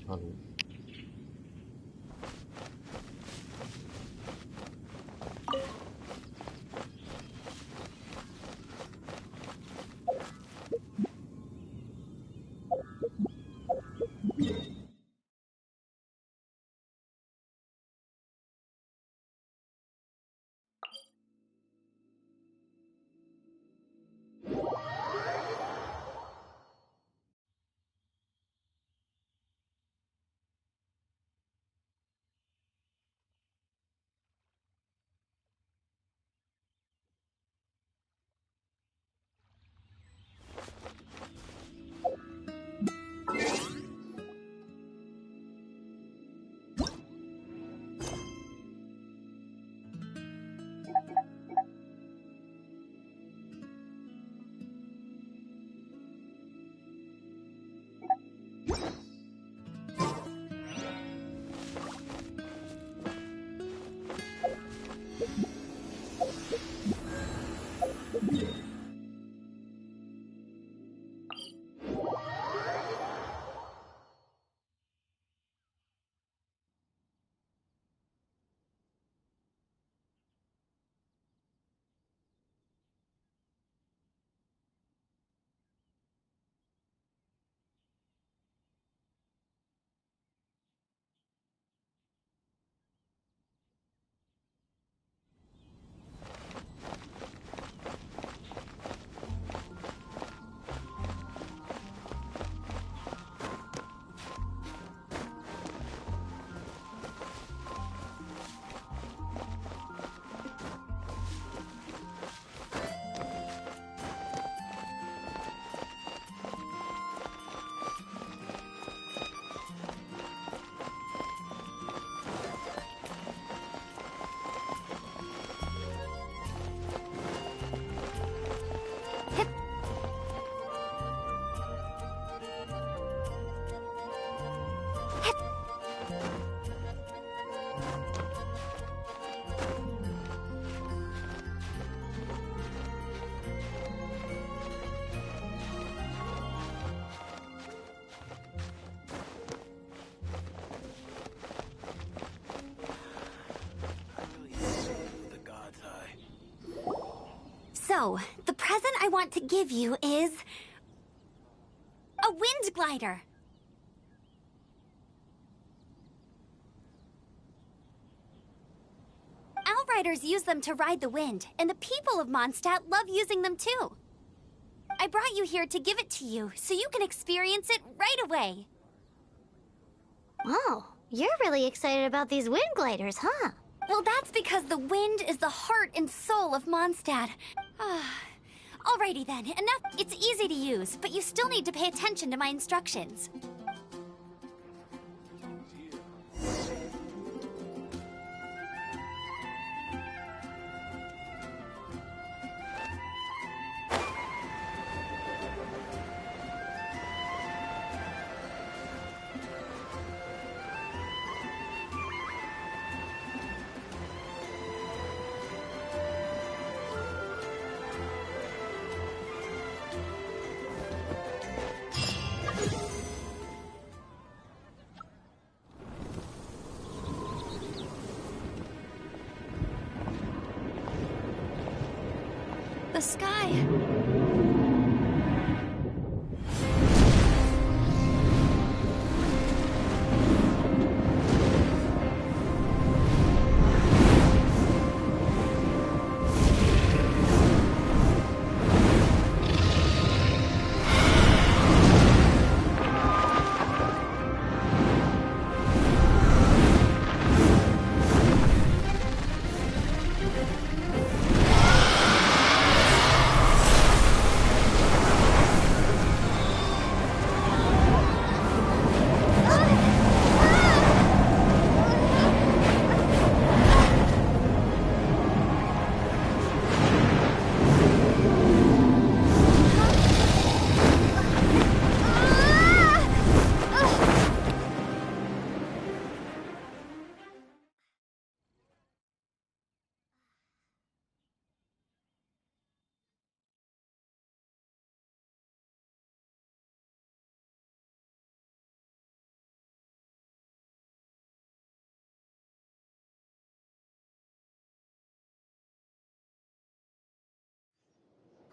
Hallo. So, the present I want to give you is a wind glider. Outriders use them to ride the wind, and the people of Mondstadt love using them too. I brought you here to give it to you, so you can experience it right away. Oh, you're really excited about these wind gliders, huh? Well, that's because the wind is the heart and soul of Mondstadt. Alrighty then, enough. It's easy to use, but you still need to pay attention to my instructions. The sky.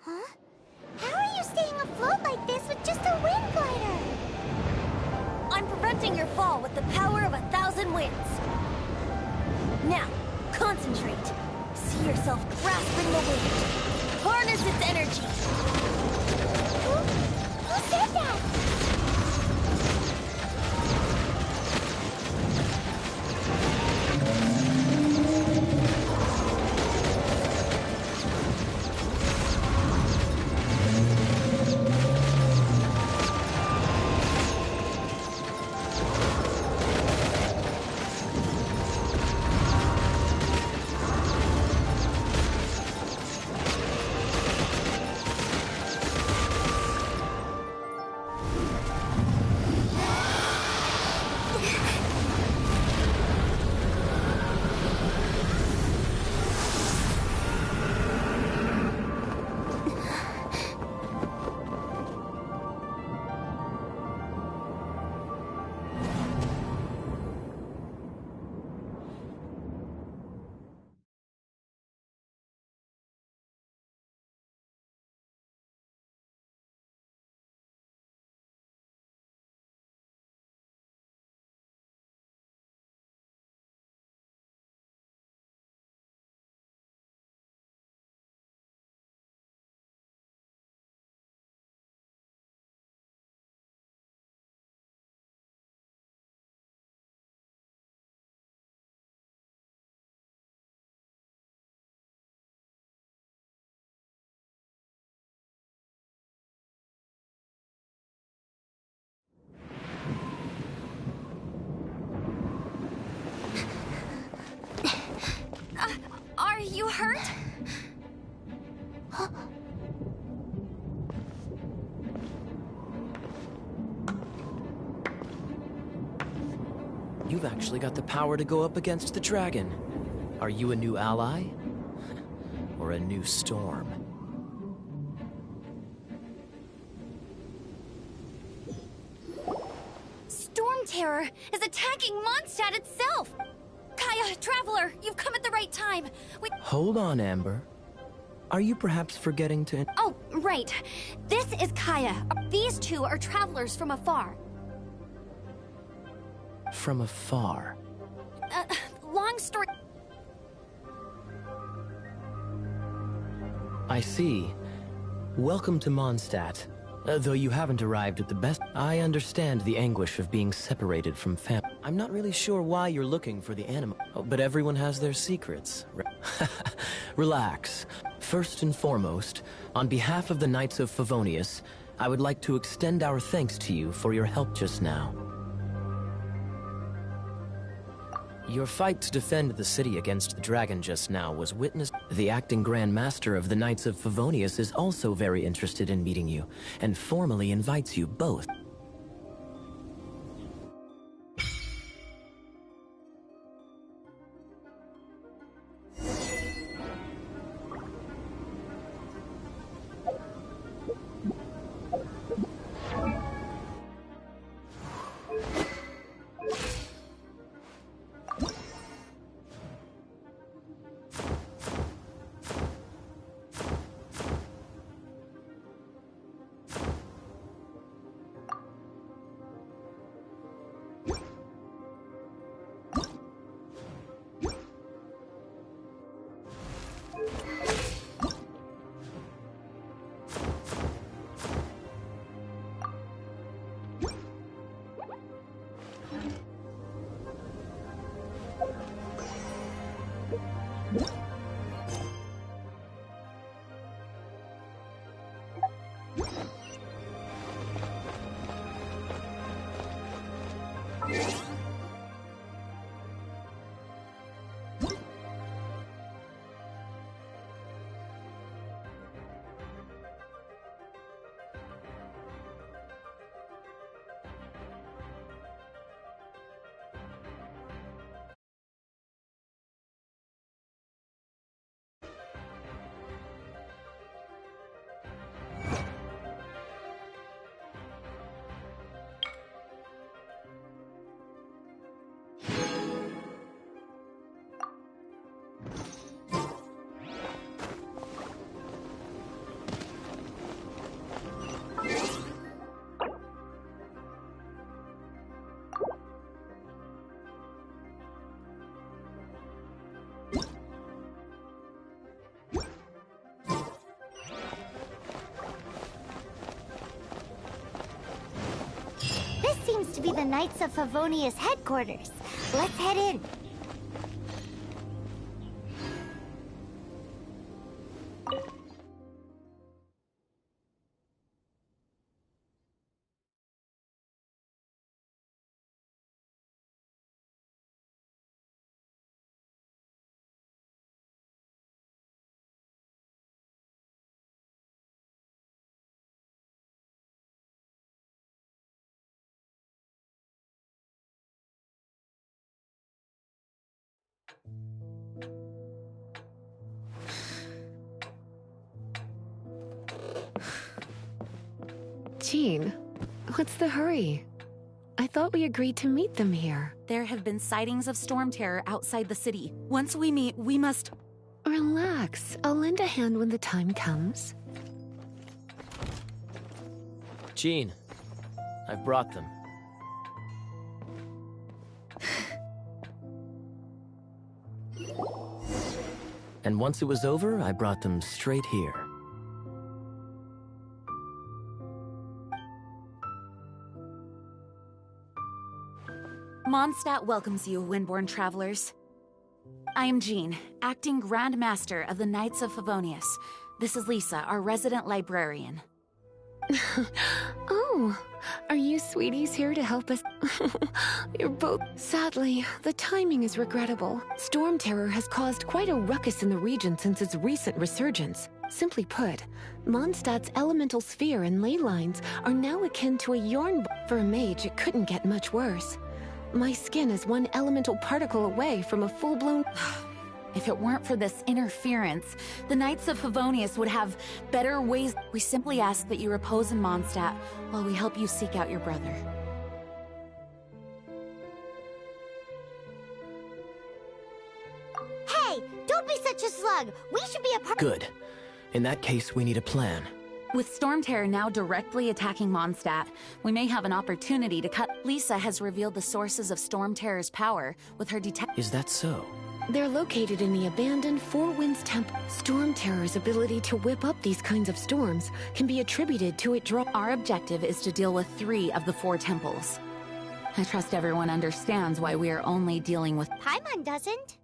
Huh? How are you staying afloat like this with just a wind glider? I'm preventing your fall with the power of 1,000 winds. Now, concentrate. See yourself grasping the wind. Harness its energy. Who said that? Are you hurt? You've actually got the power to go up against the dragon. Are you a new ally? Or a new storm? Storm Terror is attacking Mondstadt itself! Kaya, Traveler, you've come at the right time. Hold on, Amber. Are you perhaps forgetting to... Oh, right. This is Kaya. These two are travelers from afar. From afar? Long story... I see. Welcome to Mondstadt. Though you haven't arrived at the best... I understand the anguish of being separated from family. I'm not really sure why you're looking for the animal, but everyone has their secrets. Relax. First and foremost, on behalf of the Knights of Favonius, I would like to extend our thanks to you for your help just now. Your fight to defend the city against the dragon just now was witnessed. The acting Grand Master of the Knights of Favonius is also very interested in meeting you, and formally invites you both. to be the Knights of Favonia's headquarters. Let's head in. Jean, what's the hurry? I thought we agreed to meet them here. There have been sightings of storm terror outside the city. Once we meet, we must... Relax. I'll lend a hand when the time comes. Jean, I've brought them. And once it was over, I brought them straight here. Mondstadt welcomes you, Windborn travelers. I am Jean, acting Grand Master of the Knights of Favonius. This is Lisa, our resident librarian. Oh, are you sweeties here to help us? You're both... Sadly, the timing is regrettable. Storm terror has caused quite a ruckus in the region since its recent resurgence. Simply put, Mondstadt's elemental sphere and ley lines are now akin to a yarn... For a mage, it couldn't get much worse. My skin is one elemental particle away from a full-blown... If it weren't for this interference, the Knights of Favonius would have better ways. We simply ask that you repose in Mondstadt while we help you seek out your brother. Hey, don't be such a slug. We should be a part... Good. In that case, we need a plan. With storm terror now directly attacking Mondstadt, we may have an opportunity to cut... Lisa has revealed the sources of storm terror's power with her Is that so? They're located in the abandoned Four Winds Temple. Storm Terror's ability to whip up these kinds of storms can be attributed to it draw... Our objective is to deal with 3 of the 4 temples. I trust everyone understands why we are only dealing with... Paimon doesn't.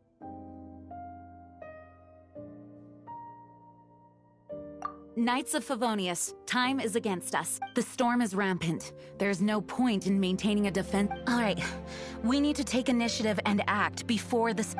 Knights of Favonius, time is against us. The storm is rampant. There's no point in maintaining a defense... All right, we need to take initiative and act before this...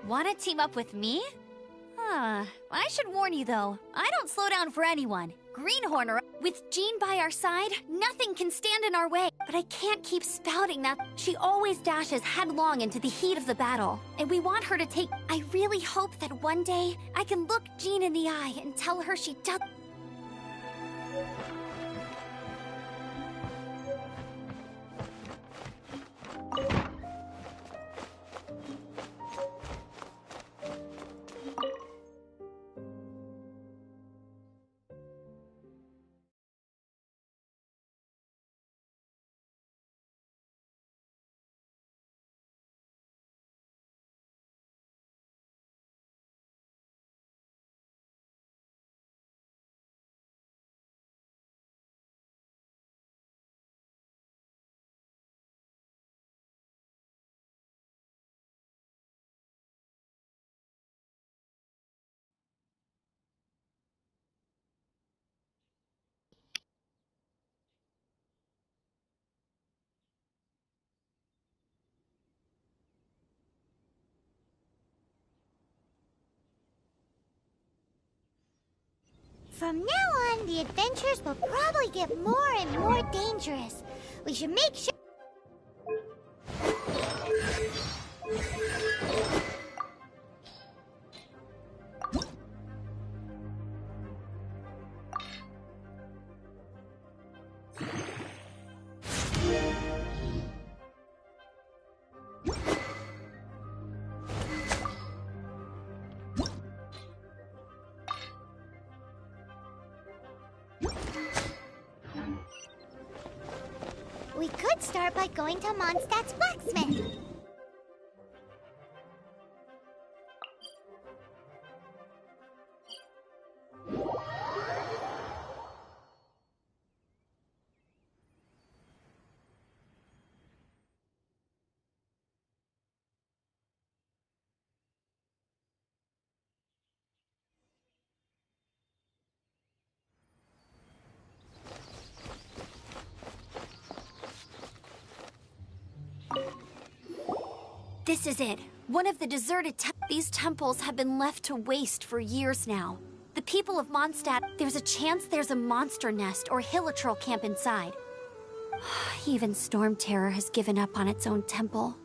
Want to team up with me? I should warn you though, I don't slow down for anyone. Greenhorn or with Jean by our side, nothing can stand in our way. But I can't keep spouting that. She always dashes headlong into the heat of the battle, and we want her to take... I really hope that one day I can look Jean in the eye and tell her she does... From now on, the adventures will probably get more and more dangerous. We should make sure... We could start by going to Mondstadt's blacksmith. This is it. One of the deserted These temples have been left to waste for years now. The people of Mondstadt, there's a chance there's a monster nest or Hilitrol camp inside. Even Storm Terror has given up on its own temple.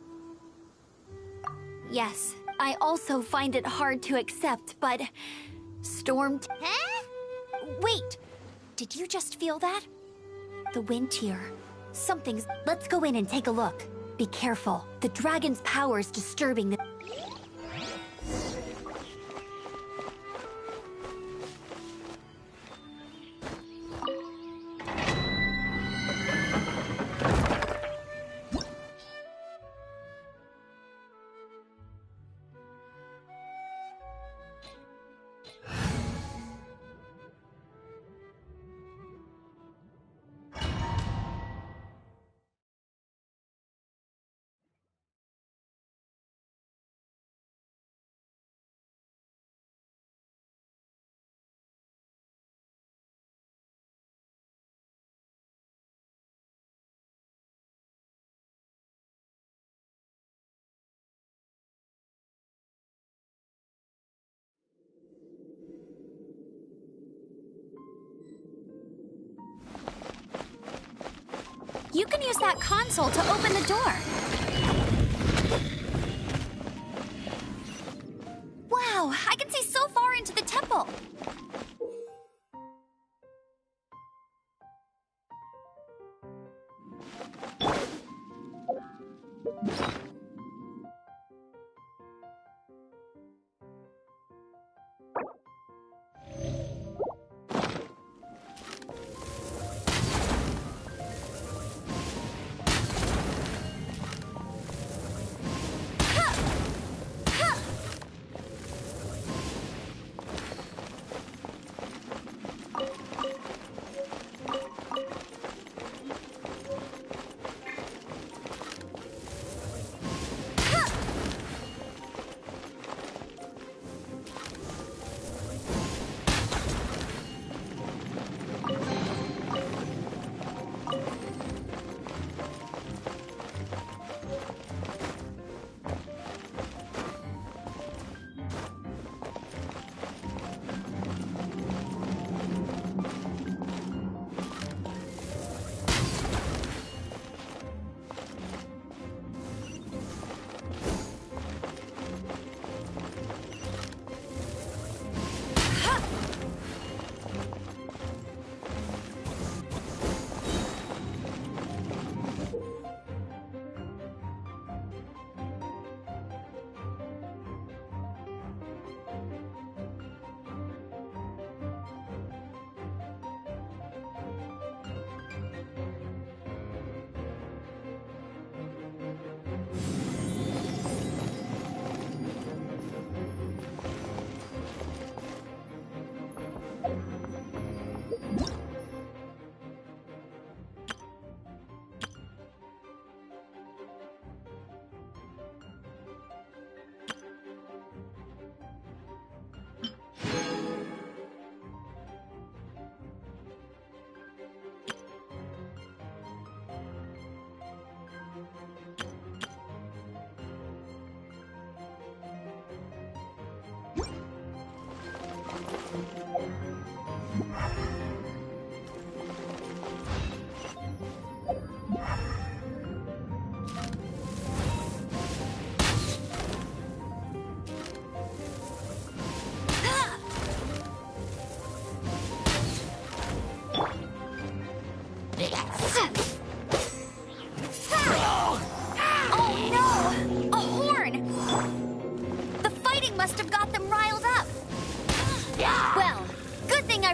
Yes, I also find it hard to accept, but... Huh? Wait! Did you just feel that? The wind here. Something's... Let's go in and take a look. Be careful. The dragon's power is disturbing the... You can use that console to open the door. control.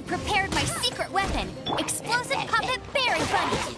Prepared my secret weapon, explosive puppet berry bunny.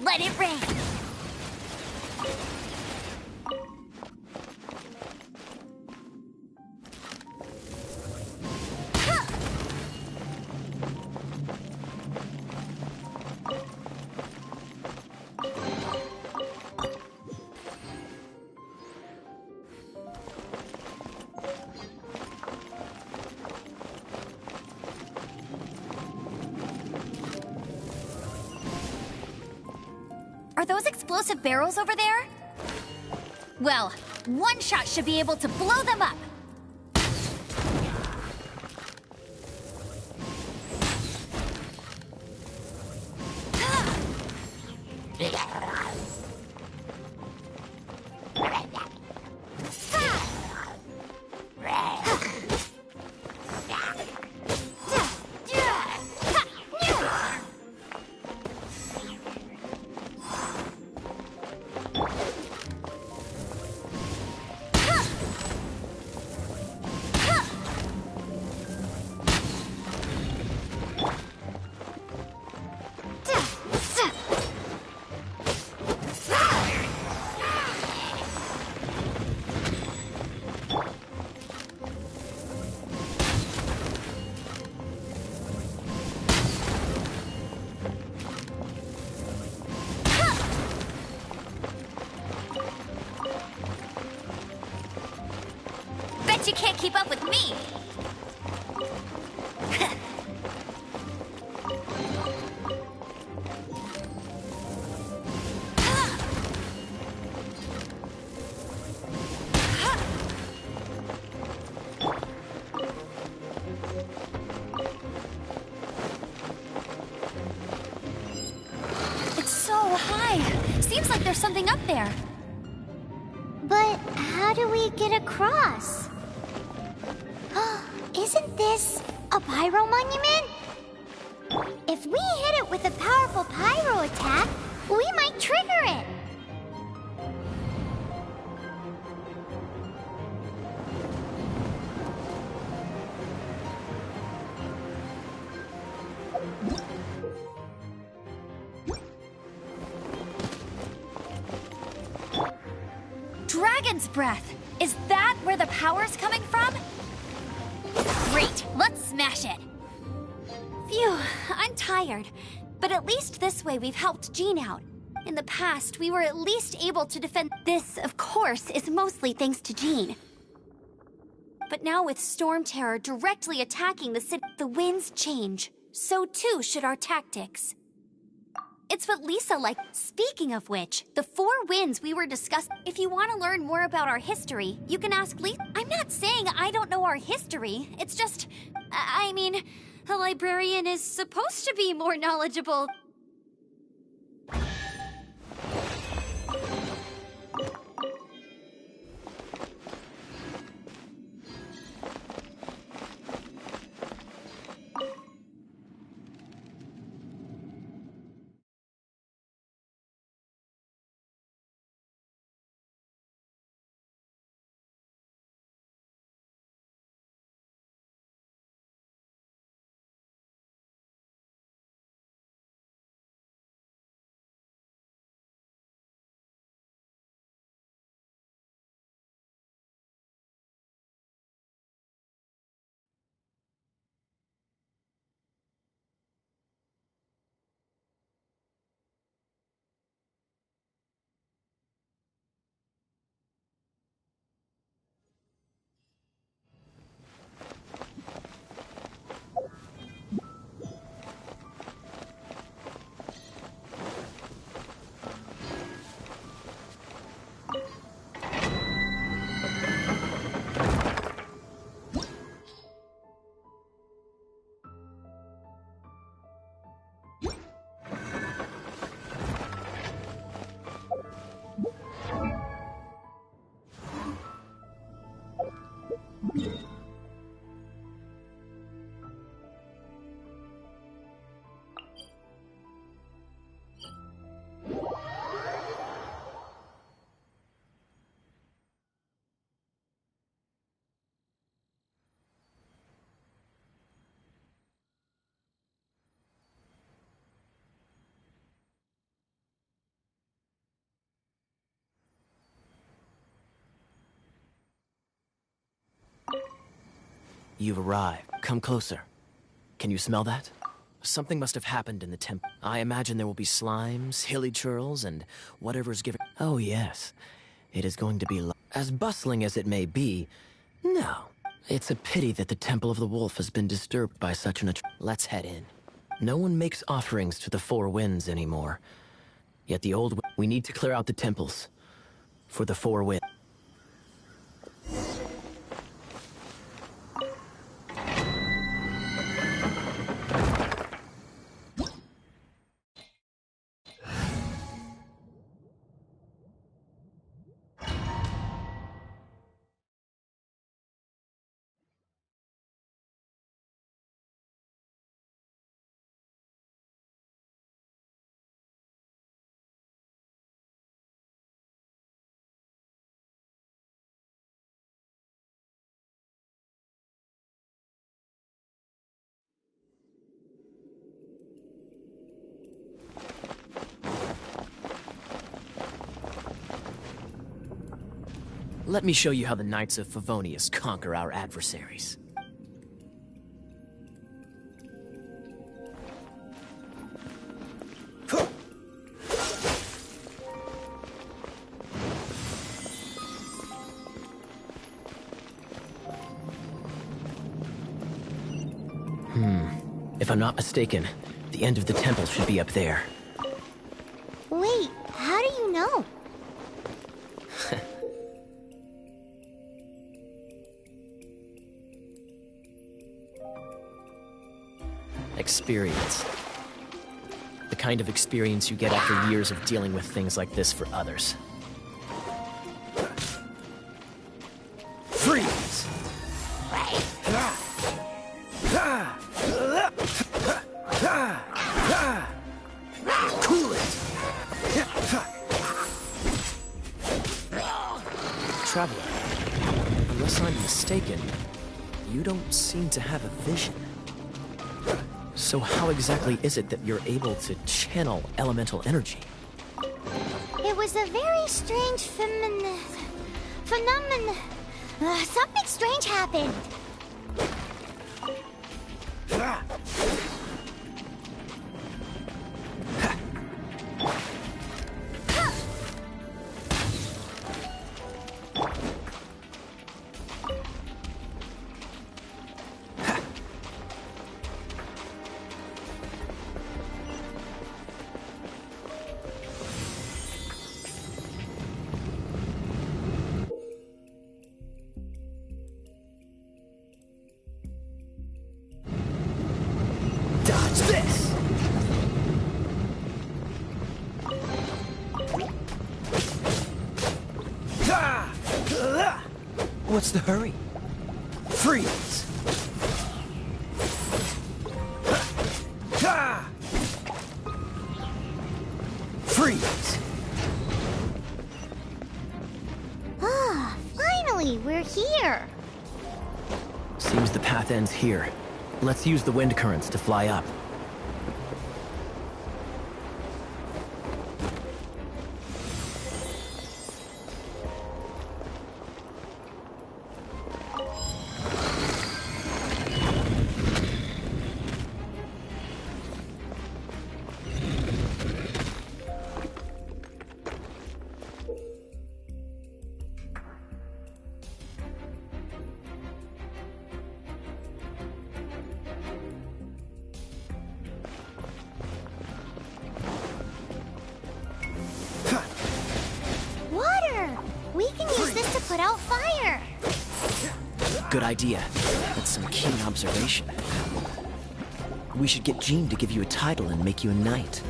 Let it rain. Are those explosive barrels over there? Well, one shot should be able to blow them up. keep up with me. It's so high. Seems like there's something up there. But how do we get across? Isn't this a pyro monument? If we hit it with a powerful pyro attack, we might trigger it. Dragon's breath! Is that where the power's coming from? Great, let's smash it! Phew, I'm tired. But at least this way we've helped Jean out. In the past, we were at least able to defend. This, of course, is mostly thanks to Jean. But now with Storm Terror directly attacking the city, the winds change. So too should our tactics. It's what Lisa liked. Speaking of which, the 4 winds we were discussing. If you want to learn more about our history, you can ask Lisa. I'm not saying I don't know our history. It's just, I mean, a librarian is supposed to be more knowledgeable. You've arrived. Come closer. Can you smell that? Something must have happened in the temple. I imagine there will be slimes, hilly churls, and whatever's given. Oh yes, it is going to be as bustling as it may be. No, it's a pity that the Temple of the Wolf has been disturbed by such an. Let's head in. No one makes offerings to the 4 winds anymore. Yet the old. We need to clear out the temples for the 4 winds. Let me show you how the Knights of Favonius conquer our adversaries. If I'm not mistaken, the end of the temple should be up there. Wait, how do you know? Experience. The kind of experience you get after years of dealing with things like this for others. Freeze! Cool it! Traveler, unless I'm mistaken, you don't seem to have a vision. So how exactly is it that you're able to channel elemental energy? It was a very strange phenomenon. Something strange happened. Dodge this! What's the hurry? Freeze! Freeze! Ah, finally, we're here. Seems the path ends here. Let's use the wind currents to fly up. Water! We can use this to put out fire. Good idea. That's some keen observation. We should get Jean to give you a title and make you a knight.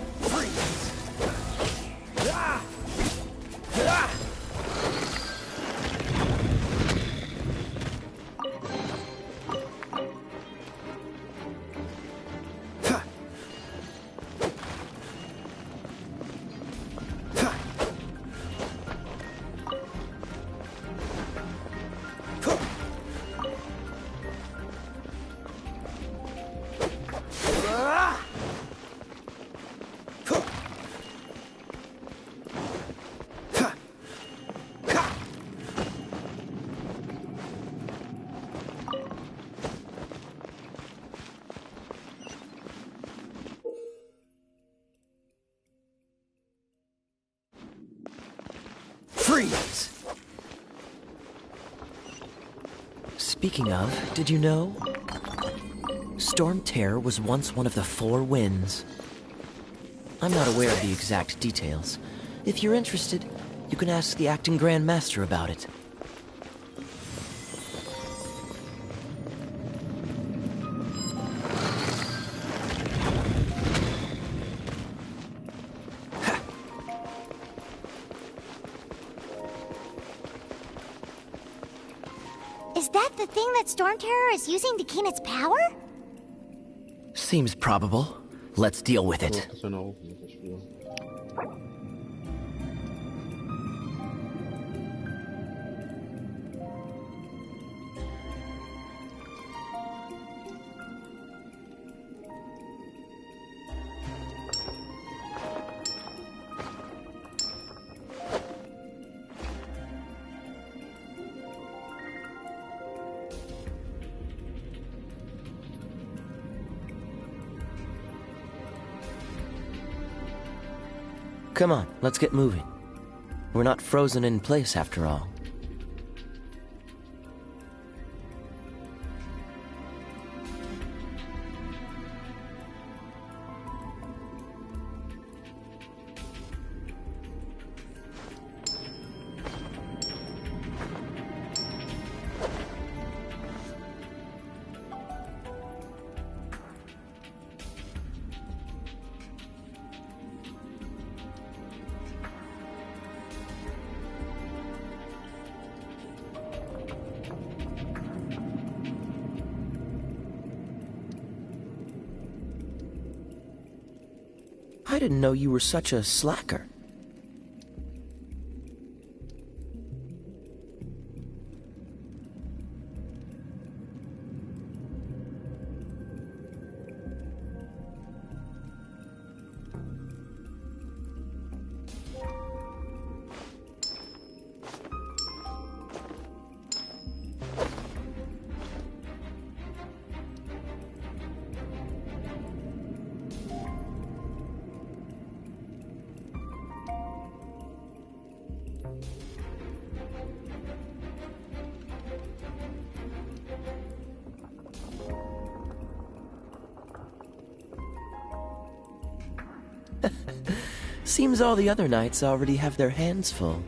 Freeze! Speaking of, did you know? Storm Terror was once one of the 4 winds. I'm not aware of the exact details. If you're interested, you can ask the acting Grand Master about it. Is that the thing that Storm Terror is using to gain its power? Seems probable. Let's deal with it. Das wäre auch nicht das Spiel. Come on, let's get moving. We're not frozen in place after all. I didn't know you were such a slacker. Seems all the other knights already have their hands full.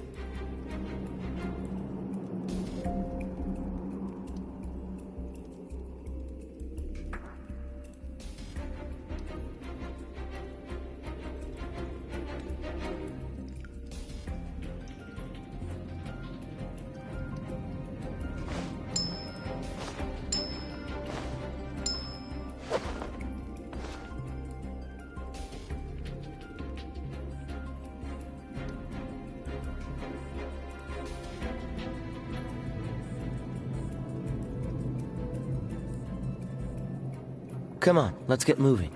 Come on, let's get moving.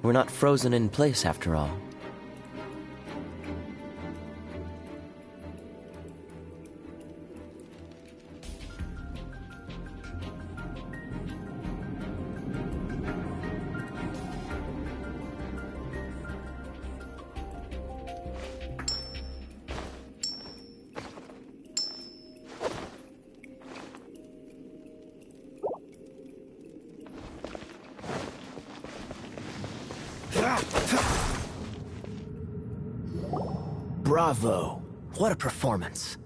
We're not frozen in place after all. Bravo! What a performance.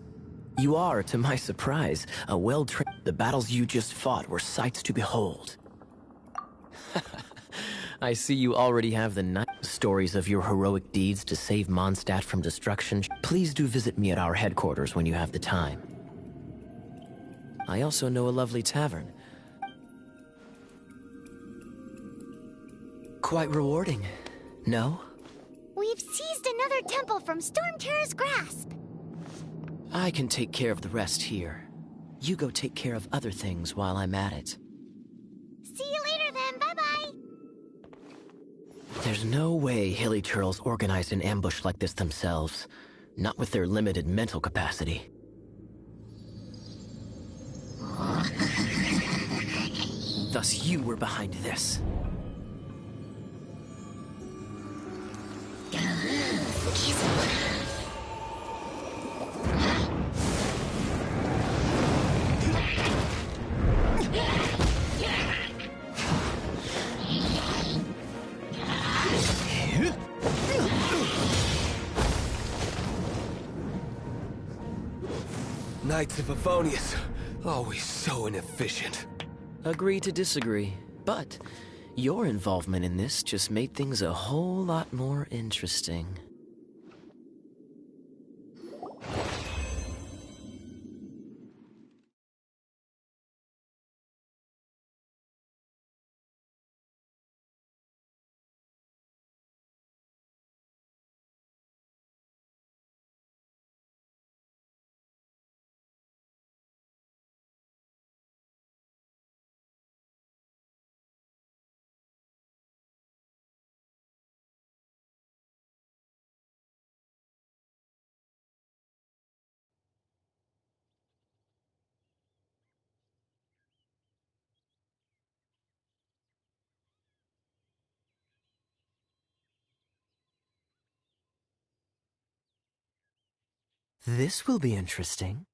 You are, to my surprise, a well-trained... The battles you just fought were sights to behold. I see you already have the stories of your heroic deeds to save Mondstadt from destruction. Please do visit me at our headquarters when you have the time. I also know a lovely tavern. Quite rewarding, no? We've seized another temple from Storm Terror's grasp. I can take care of the rest here. You go take care of other things while I'm at it. See you later then, bye-bye. There's no way Hilly Turtles organized an ambush like this themselves. Not with their limited mental capacity. Thus you were behind this. Knights of Favonius, always so inefficient. Agree to disagree, but your involvement in this just made things a whole lot more interesting. This will be interesting.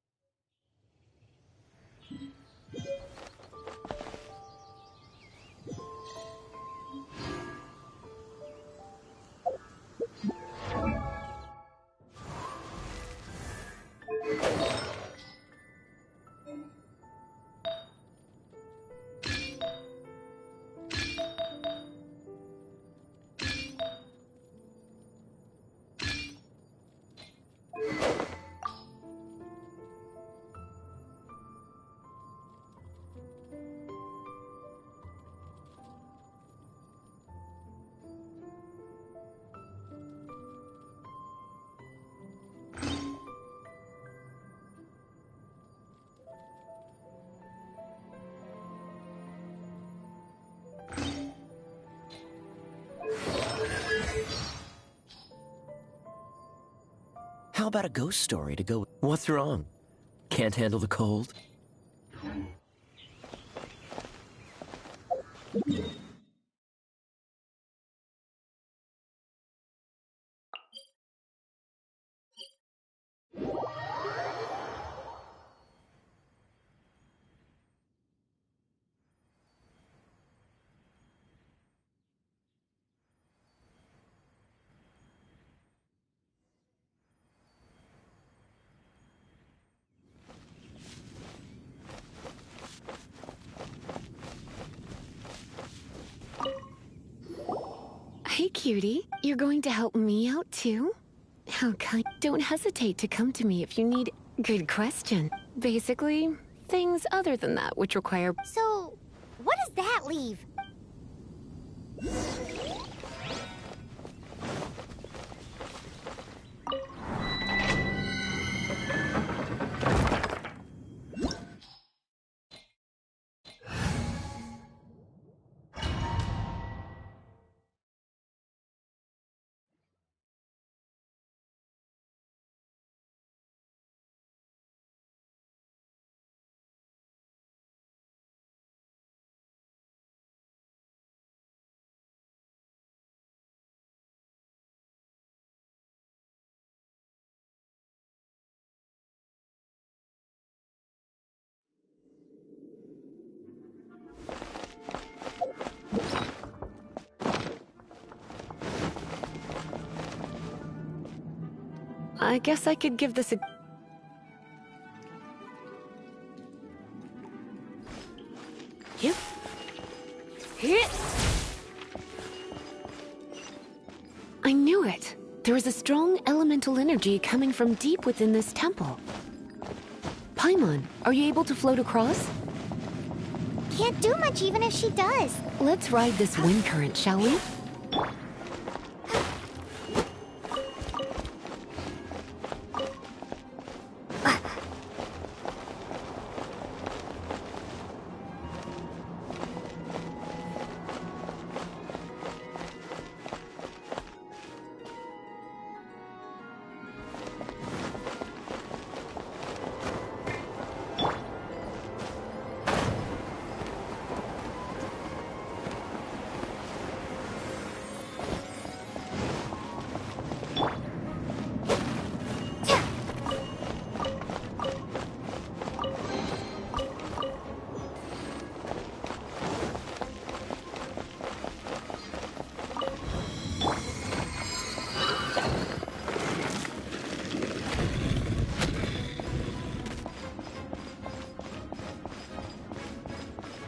How about a ghost story to go? What's wrong? Can't handle the cold? Hey, cutie. You're going to help me out, too? How kind. Don't hesitate to come to me if you need... Good question. Basically, things other than that which require... So, what does that leave? I guess I could give this a... Yep. I knew it. There is a strong elemental energy coming from deep within this temple. Paimon, are you able to float across? Can't do much even if she does. Let's ride this wind current, shall we?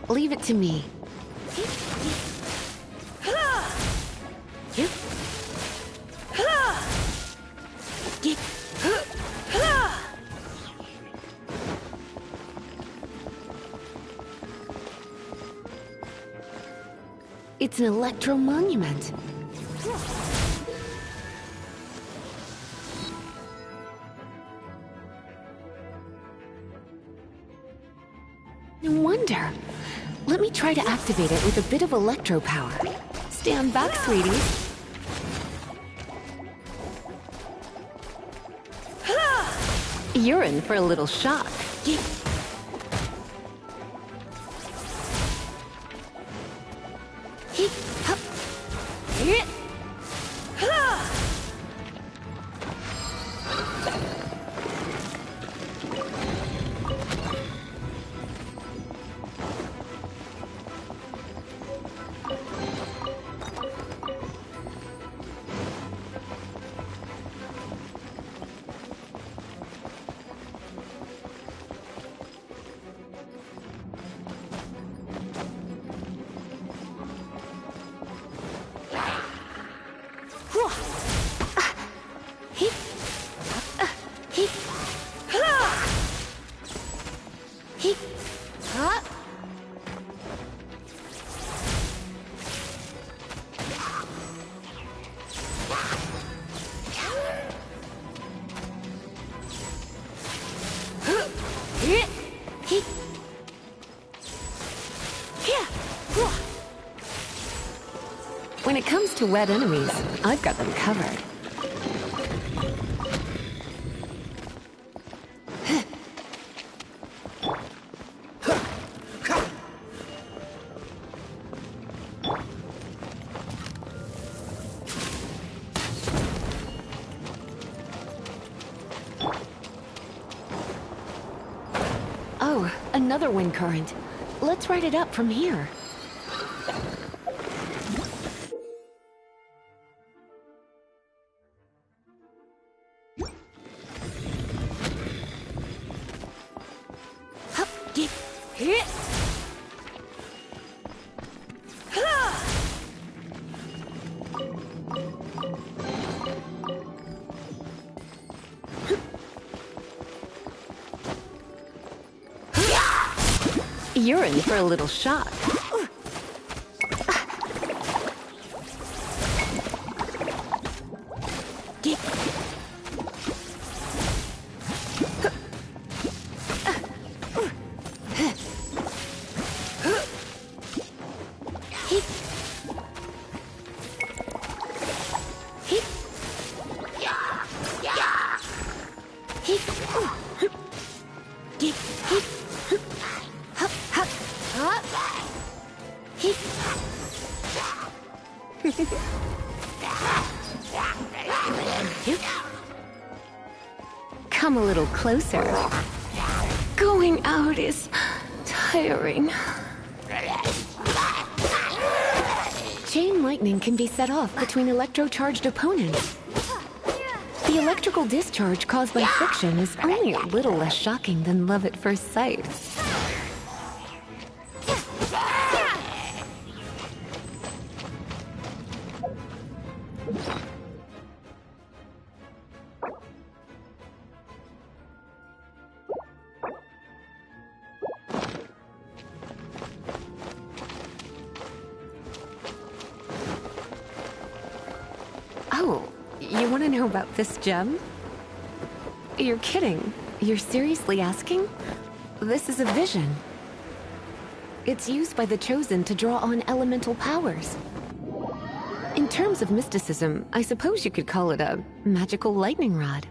Leave it to me. It's an electro monument. No wonder. Let me try to activate it with a bit of electro power. Stand back, sweetie. You're in for a little shock. When it comes to wet enemies, I've got them covered. another wind current. Let's ride it up from here. You're in for a little shock. Come a little closer. Going out is tiring. Chain lightning can be set off between electro-charged opponents. The electrical discharge caused by friction is only a little less shocking than love at first sight. Oh, you want to know about this gem? You're kidding. You're seriously asking? This is a vision. It's used by the Chosen to draw on elemental powers. In terms of mysticism, I suppose you could call it a magical lightning rod.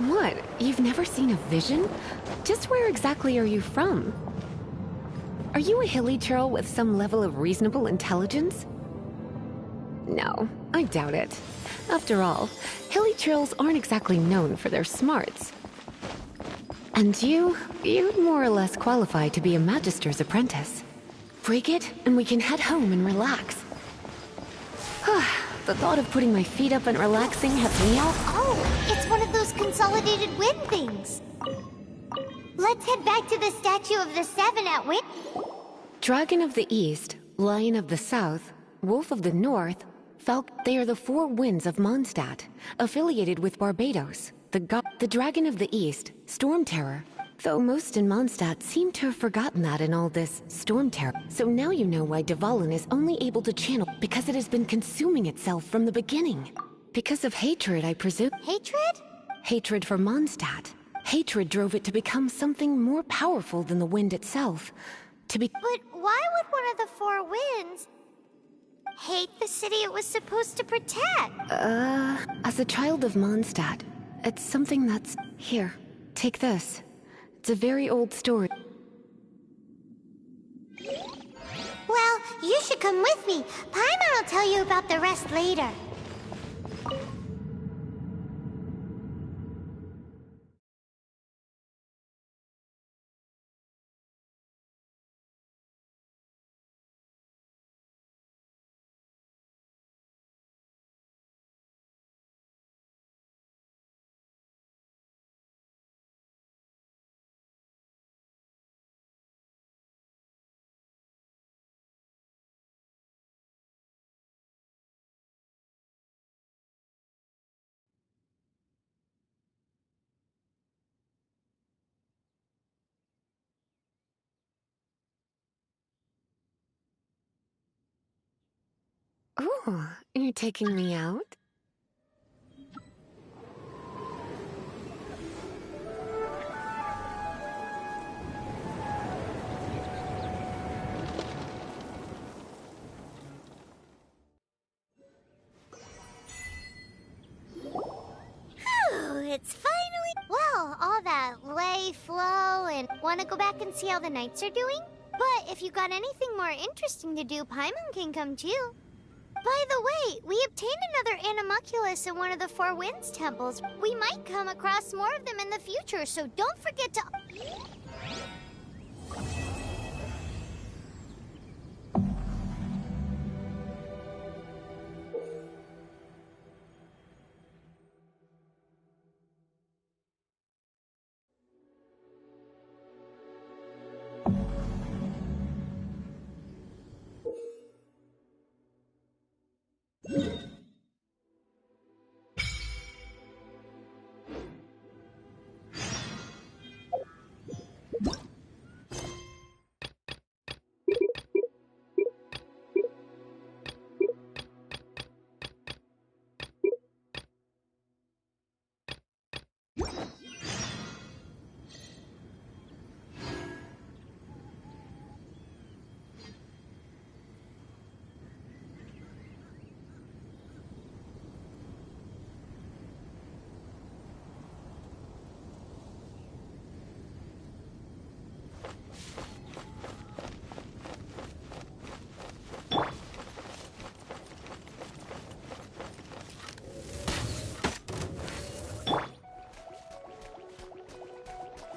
What? You've never seen a vision? Just where exactly are you from? Are you a hilly churl with some level of reasonable intelligence? No, I doubt it. After all, hilly churls aren't exactly known for their smarts. And you'd more or less qualify to be a magister's apprentice. Break it, and we can head home and relax. The thought of putting my feet up and relaxing has me all... Oh, it's one of those consolidated wind things. Let's head back to the statue of the Seven at Wind. Dragon of the East, Lion of the South, Wolf of the North, they are the four winds of Mondstadt, affiliated with Barbados, the Dragon of the East, Storm Terror. Though most in Mondstadt seem to have forgotten that in all this storm terror. So now you know why Dvalin is only able to channel, because it has been consuming itself from the beginning. Because of hatred, I presume. Hatred? Hatred for Mondstadt. Hatred drove it to become something more powerful than the wind itself. But why would one of the four winds hate the city it was supposed to protect? As a child of Mondstadt, it's something that's... Here, take this. It's a very old story. Well, You should come with me. Paimon will tell you about the rest later. Ooh, you're taking me out? It's finally... Well, all that lay, flow, and want to go back and see how the knights are doing? But if you got anything more interesting to do, Paimon can come too. By the way, we obtained another animalculus in one of the Four Winds temples. We might come across more of them in the future, so don't forget to...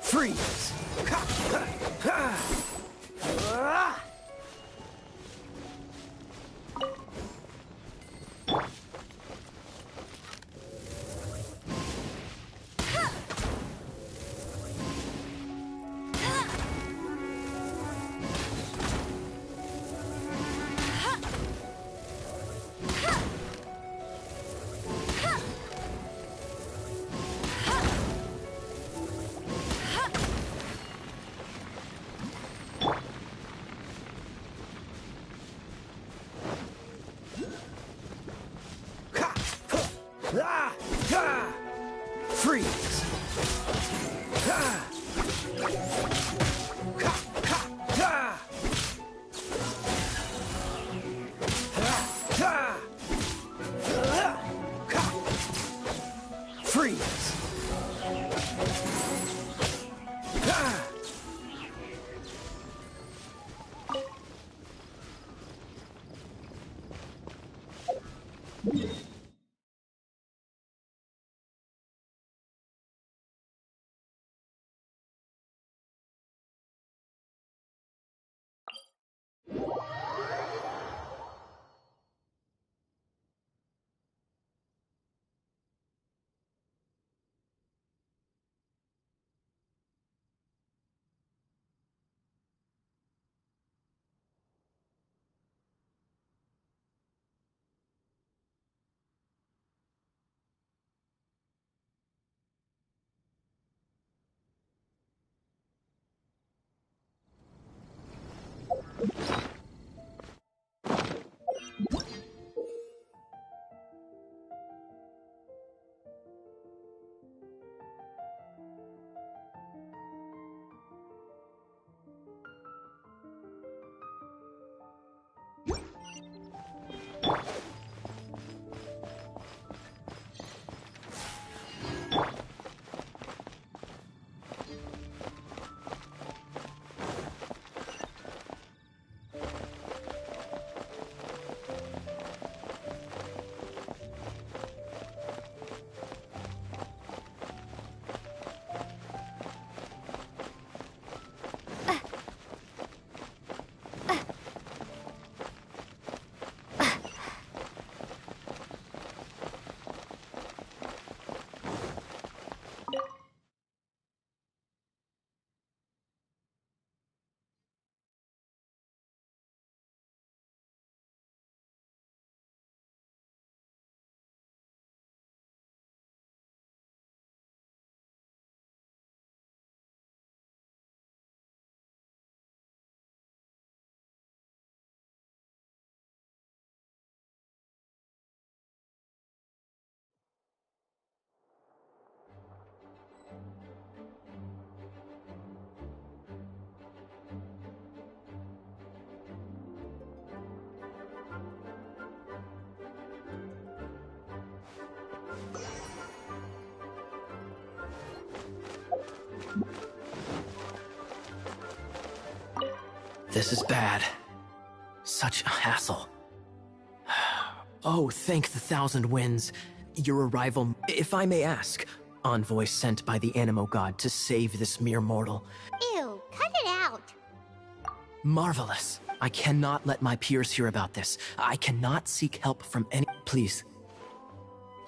Freeze! Freeze! Freeze! This is bad. Such a hassle. Oh, thank the thousand winds. Your arrival, if I may ask, envoy sent by the Animo God to save this mere mortal. Ew, cut it out. Marvelous. I cannot let my peers hear about this. I cannot seek help from any... Please.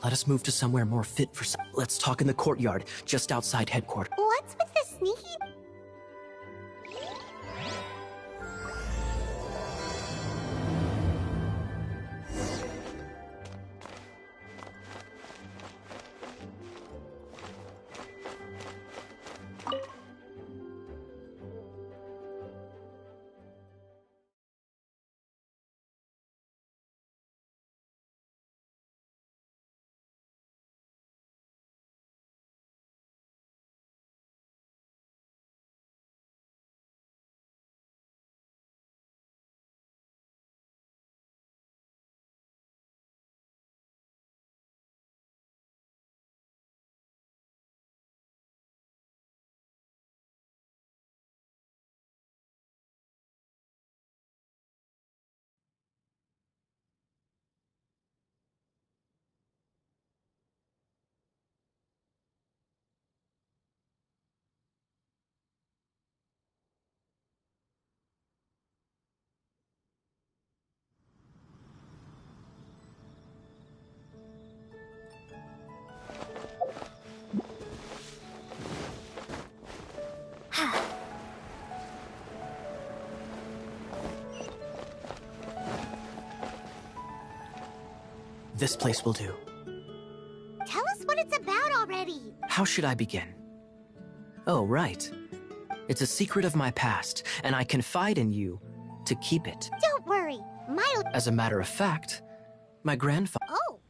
Let us move to somewhere more fit for... Let's talk in the courtyard, just outside headquarters. What's with the sneaky... This place will do. Tell us what it's about already. How should I begin? Oh, right. It's a secret of my past, and I confide in you to keep it. Don't worry. As a matter of fact, my grandfather... Oh.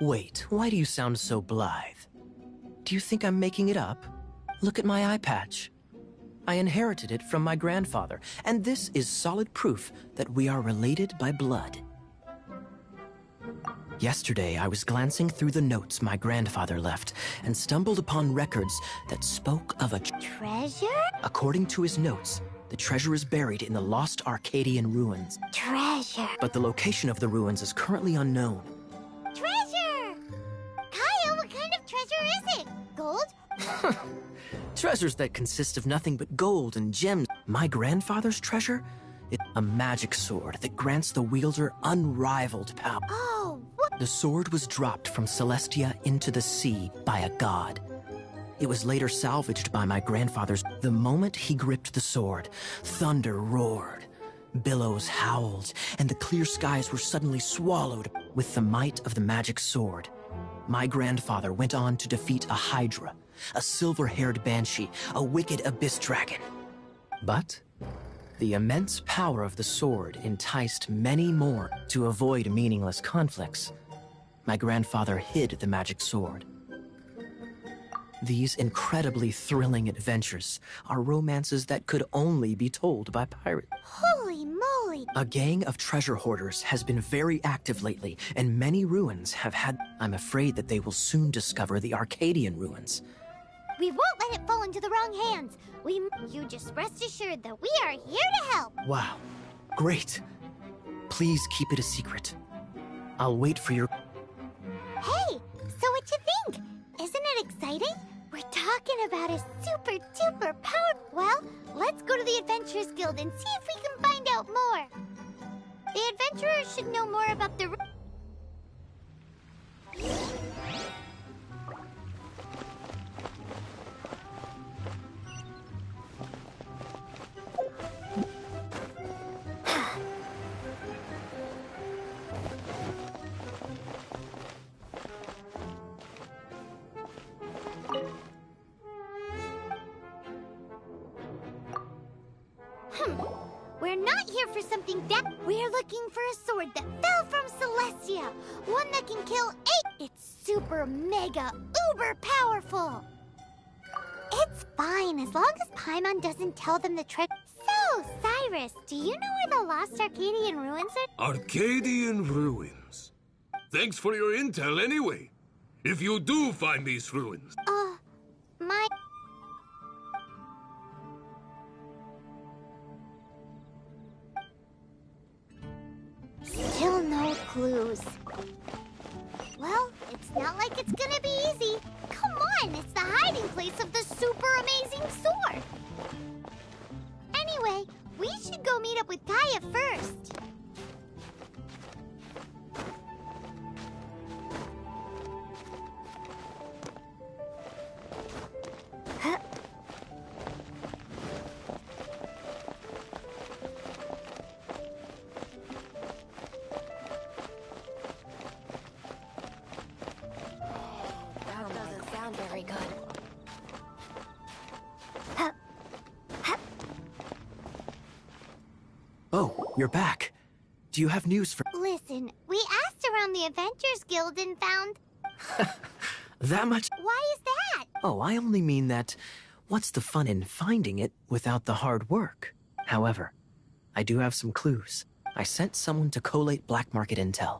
Wait, why do you sound so blithe? Do you think I'm making it up? Look at my eye patch. I inherited it from my grandfather, and this is solid proof that we are related by blood. Yesterday, I was glancing through the notes my grandfather left and stumbled upon records that spoke of a Treasure? According to his notes, the treasure is buried in the lost Arcadian ruins. Treasure. But the location of the ruins is currently unknown. Treasure! Kyle, what kind of treasure is it? Gold? Treasures that consist of nothing but gold and gems. My grandfather's treasure is a magic sword that grants the wielder unrivaled power. Oh, what? The sword was dropped from Celestia into the sea by a god. It was later salvaged by my grandfather's. The moment he gripped the sword, thunder roared, billows howled, and the clear skies were suddenly swallowed with the might of the magic sword. My grandfather went on to defeat a hydra, a silver-haired banshee, a wicked abyss dragon. But the immense power of the sword enticed many more to avoid meaningless conflicts. My grandfather hid the magic sword. These incredibly thrilling adventures are romances that could only be told by pirates. Holy moly! A gang of treasure hoarders has been very active lately, and many ruins have had... I'm afraid that they will soon discover the Arcadian ruins. We won't let it fall into the wrong hands. You just rest assured that we are here to help. Wow. Great. Please keep it a secret. I'll wait for your... Hey, so what you think? Isn't it exciting? We're talking about a super duper powered... Well, let's go to the Adventurers Guild and see if we can find out more. The adventurers should know more about the... We're not here for something that... We're looking for a sword that fell from Celestia. One that can kill 8... It's super mega uber powerful. It's fine, as long as Paimon doesn't tell them the trick. So, Cyrus, do you know where the lost Arcadian ruins are? Arcadian ruins. Thanks for your intel anyway. If you do find these ruins... My... clues. Well, it's not like it's gonna be easy. Come on, it's the hiding place of the super amazing sword. Anyway, we should go meet up with Gaia first. Oh, you're back. Do you have news for— Listen, we asked around the Adventures Guild and found... that much? Why is that? Oh, I only mean that what's the fun in finding it without the hard work? However, I do have some clues. I sent someone to collate black market intel.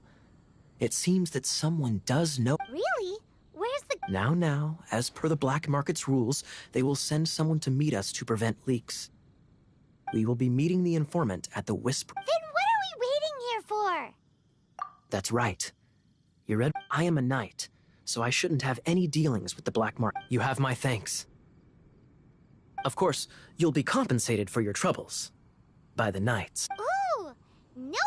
It seems that someone does know— Really? Where's the... Now, as per the black market's rules, they will send someone to meet us to prevent leaks. We will be meeting the informant at the Whisper— Then what are we waiting here for? That's right. You read— I am a knight, so I shouldn't have any dealings with the black market. You have my thanks. Of course, you'll be compensated for your troubles by the knights. Ooh! Nope!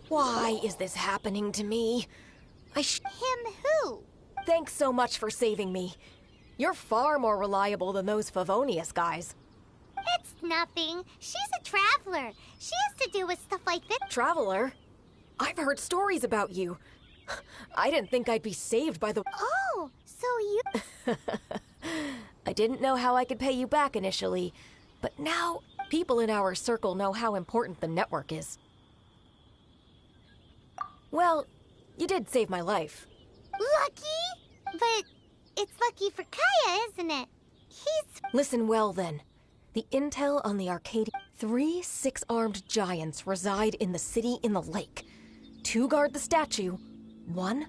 Why is this happening to me? Him who? Thanks so much for saving me. You're far more reliable than those Favonius guys. It's nothing. She's a traveler. She has to deal with stuff like this. Traveler? I've heard stories about you. I didn't think I'd be saved by the... Oh, so you... I didn't know how I could pay you back initially, but now people in our circle know how important the network is. Well, you did save my life. Lucky? But it's lucky for Kaya, isn't it? Listen well, then. The intel on the arcade... 3 six-armed giants reside in the city in the lake. 2 guard the statue. 1,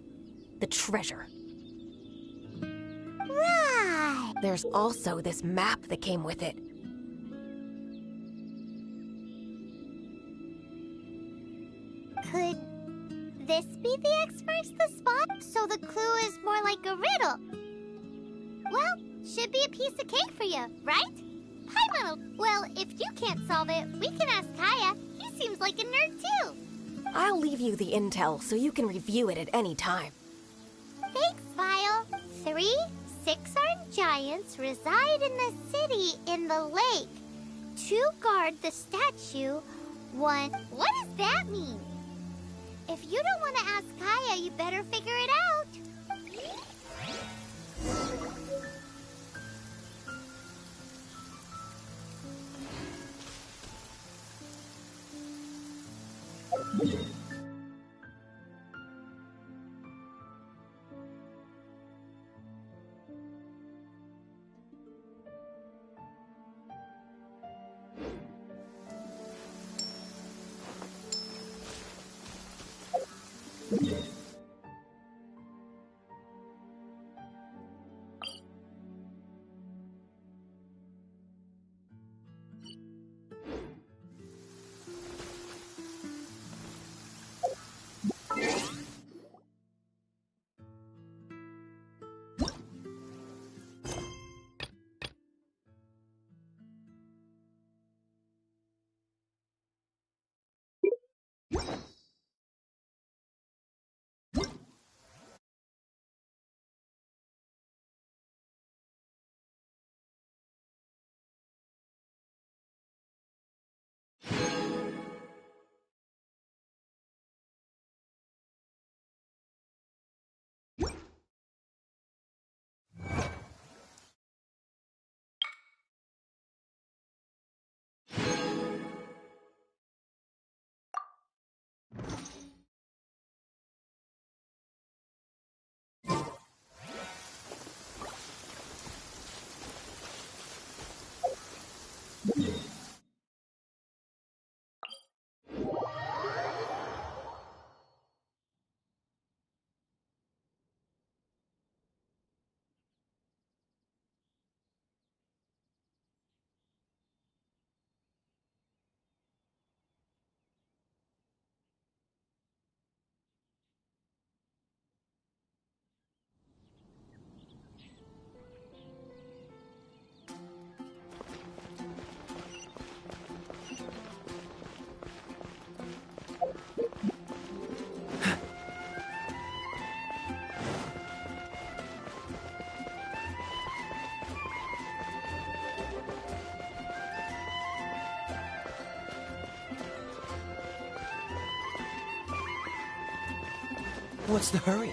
the treasure. Right. There's also this map that came with it. Could this be the X marks the spot? So the clue is more like a riddle. Well, should be a piece of cake for you, right? Paimon. Well, if you can't solve it, we can ask Kaya. He seems like a nerd too. I'll leave you the intel so you can review it at any time. Thanks, Vile. 3 six-armed giants reside in the city in the lake. 2 guard the statue. 1... What does that mean? If you don't want to ask Kaya, you better figure it out. What's the hurry?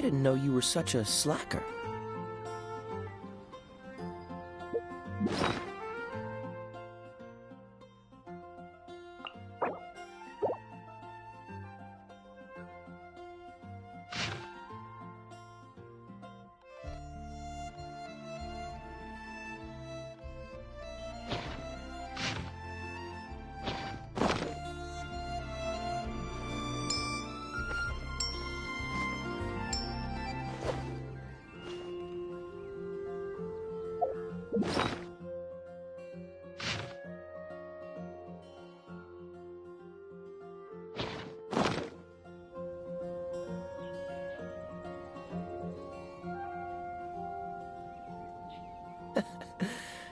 I didn't know you were such a slacker.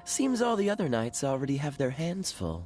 Seems all the other knights already have their hands full.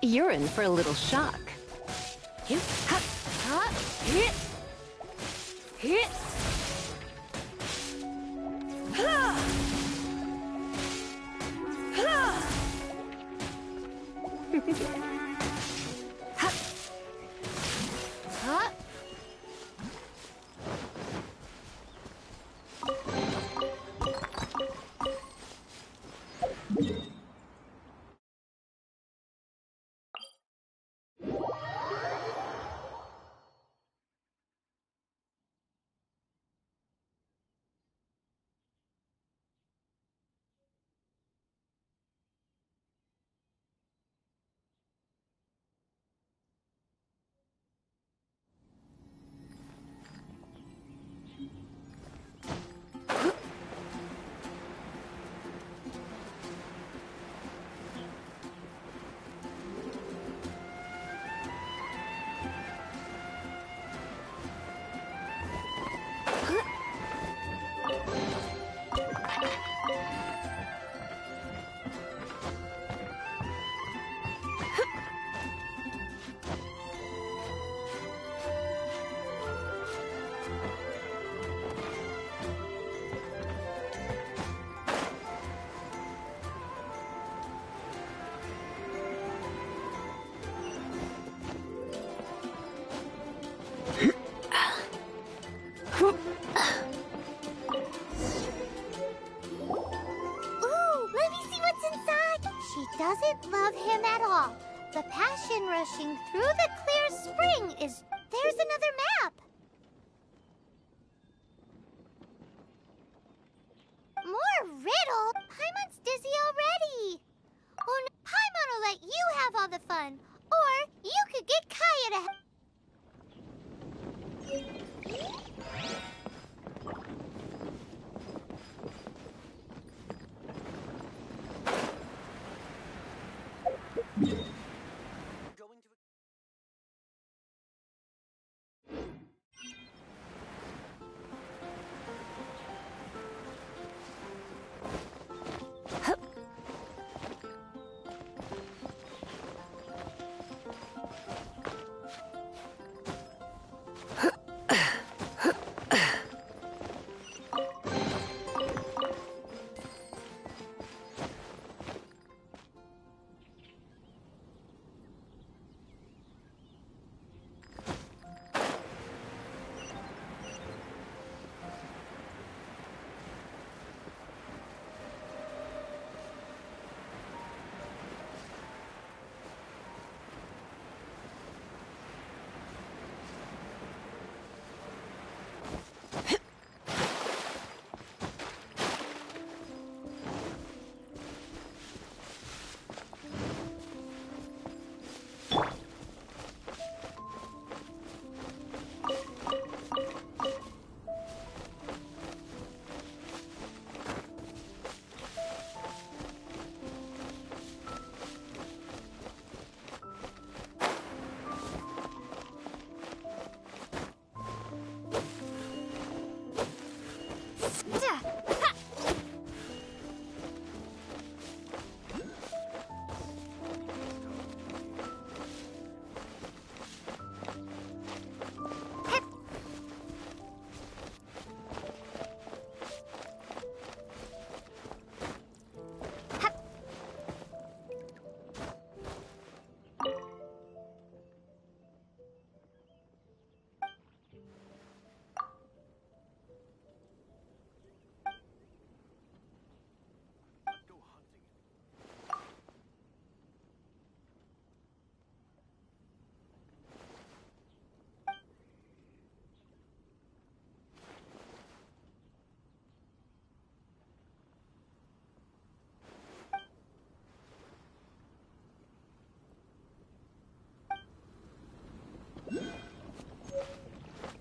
You're in for a little shock. doesn't love him at all. The passion rushing through the clear spring is... There's another map! More riddle? Paimon's dizzy already! Oh, no. Paimon will let you have all the fun. Or you could get Kaya to...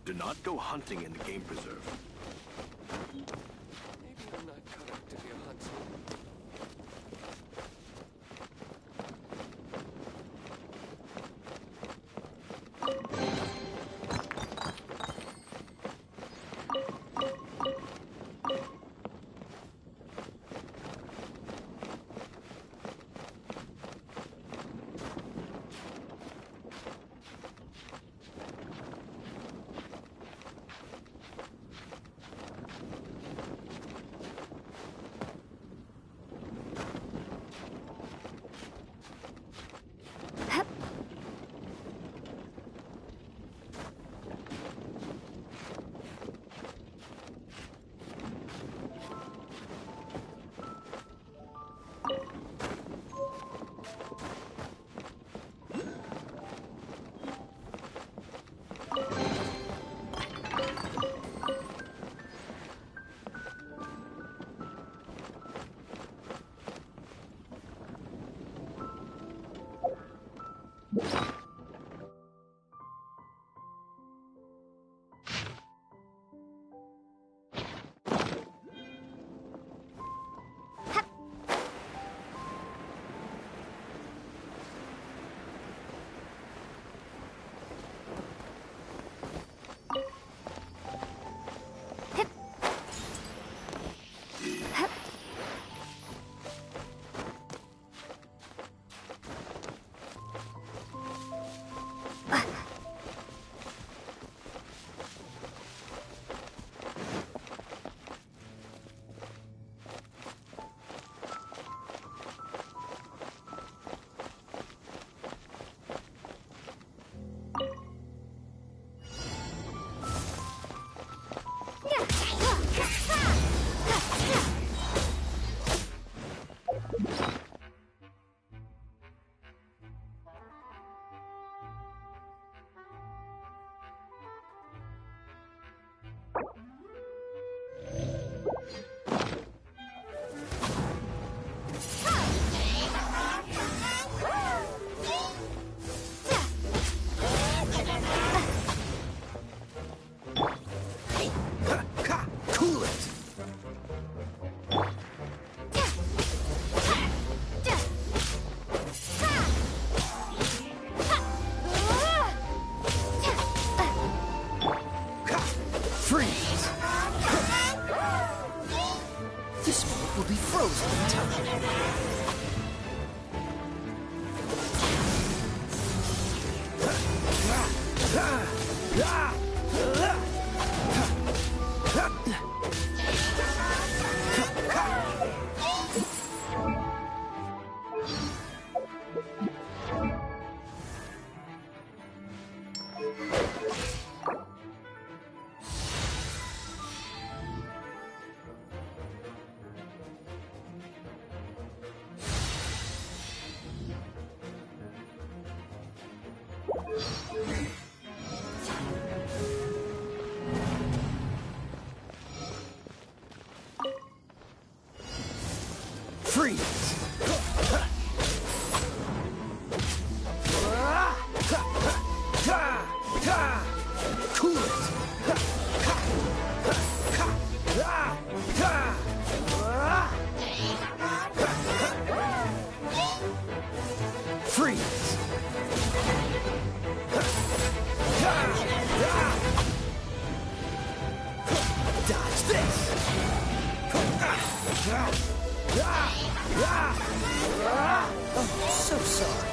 Do not go hunting in the game preserve. Maybe I'm not cut out to be a huntsman. This boat will be frozen in time. Freeze! Cool it! Freeze! Dodge this! Oh, so sorry.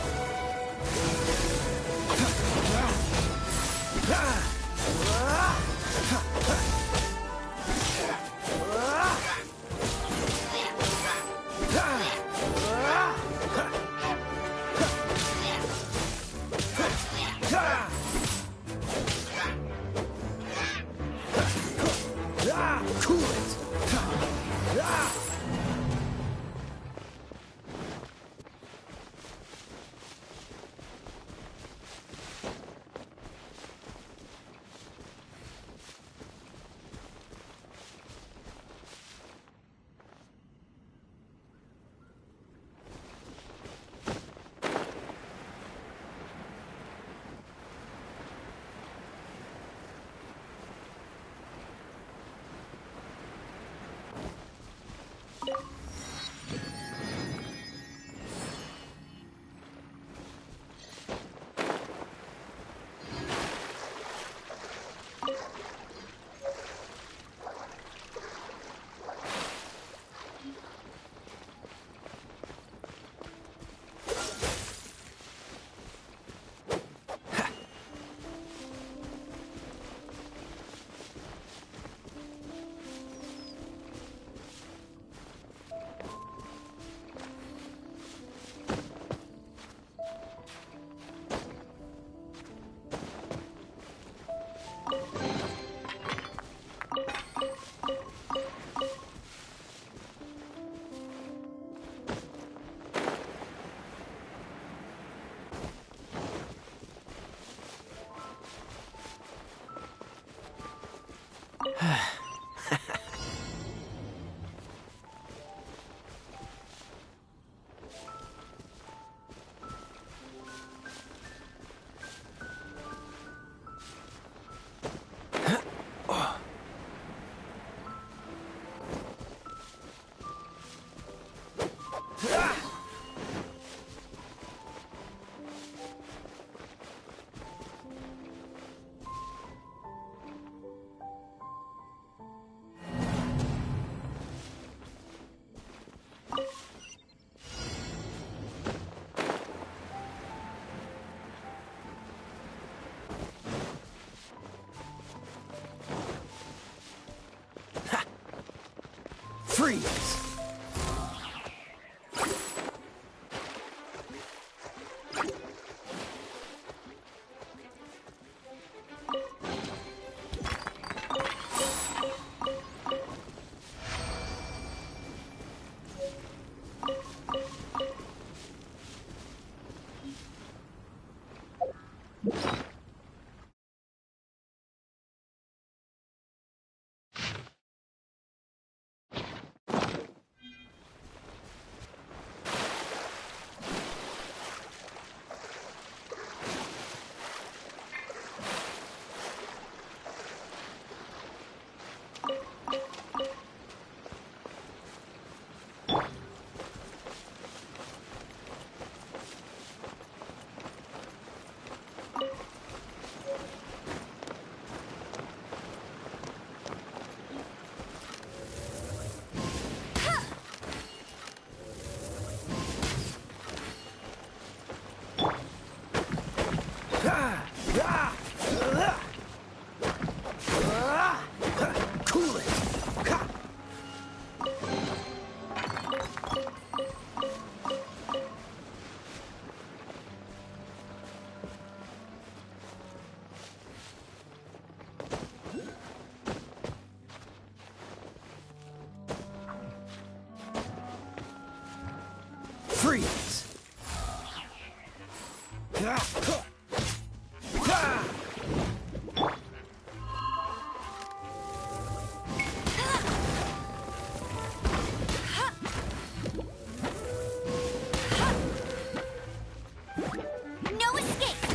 Cool it! Freeze! Greetings. No escape!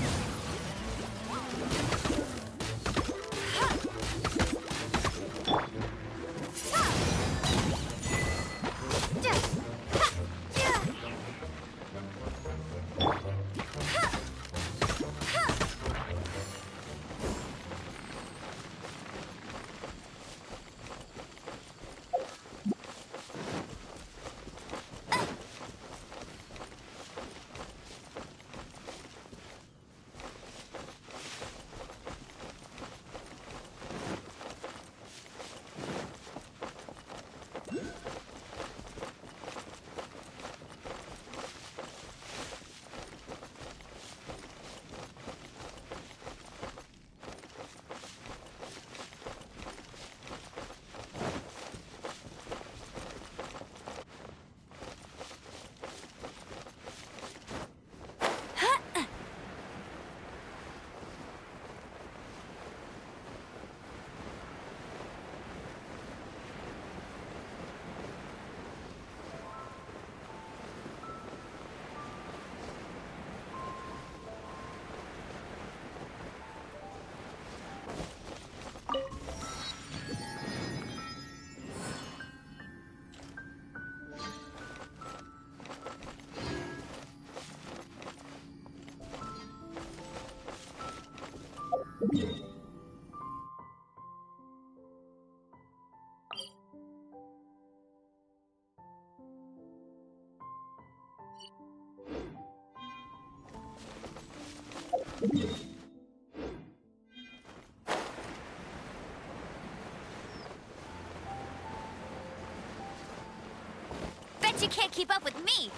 Bet you can't keep up with me!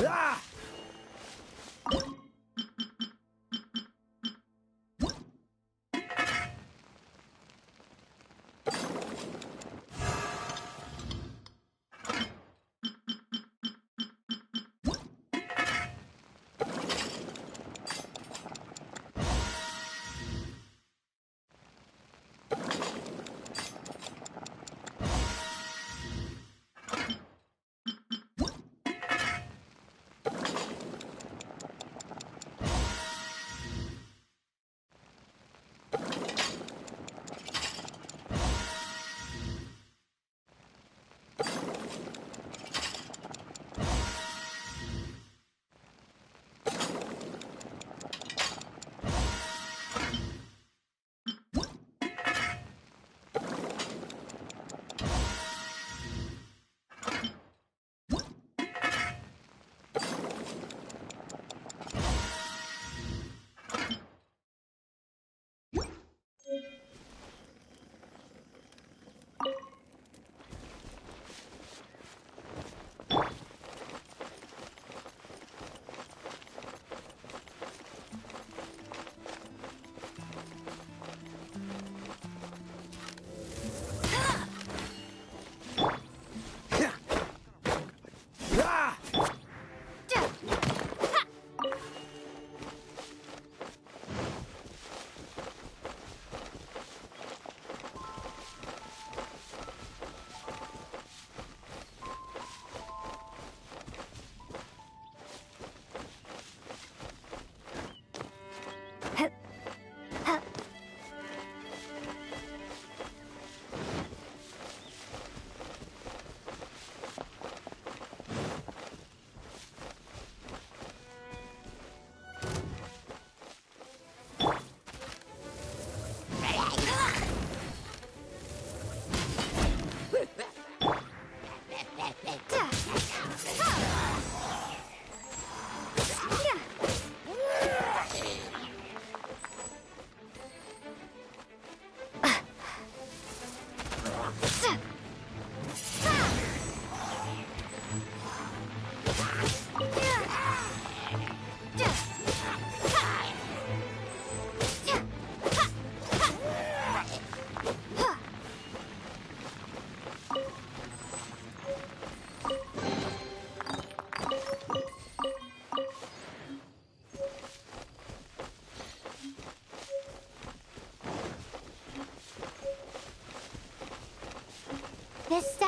Ah!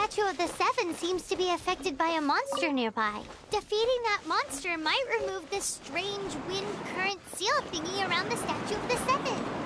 Statue of the Seven seems to be affected by a monster nearby. Defeating that monster might remove this strange wind current seal thingy around the Statue of the Seven.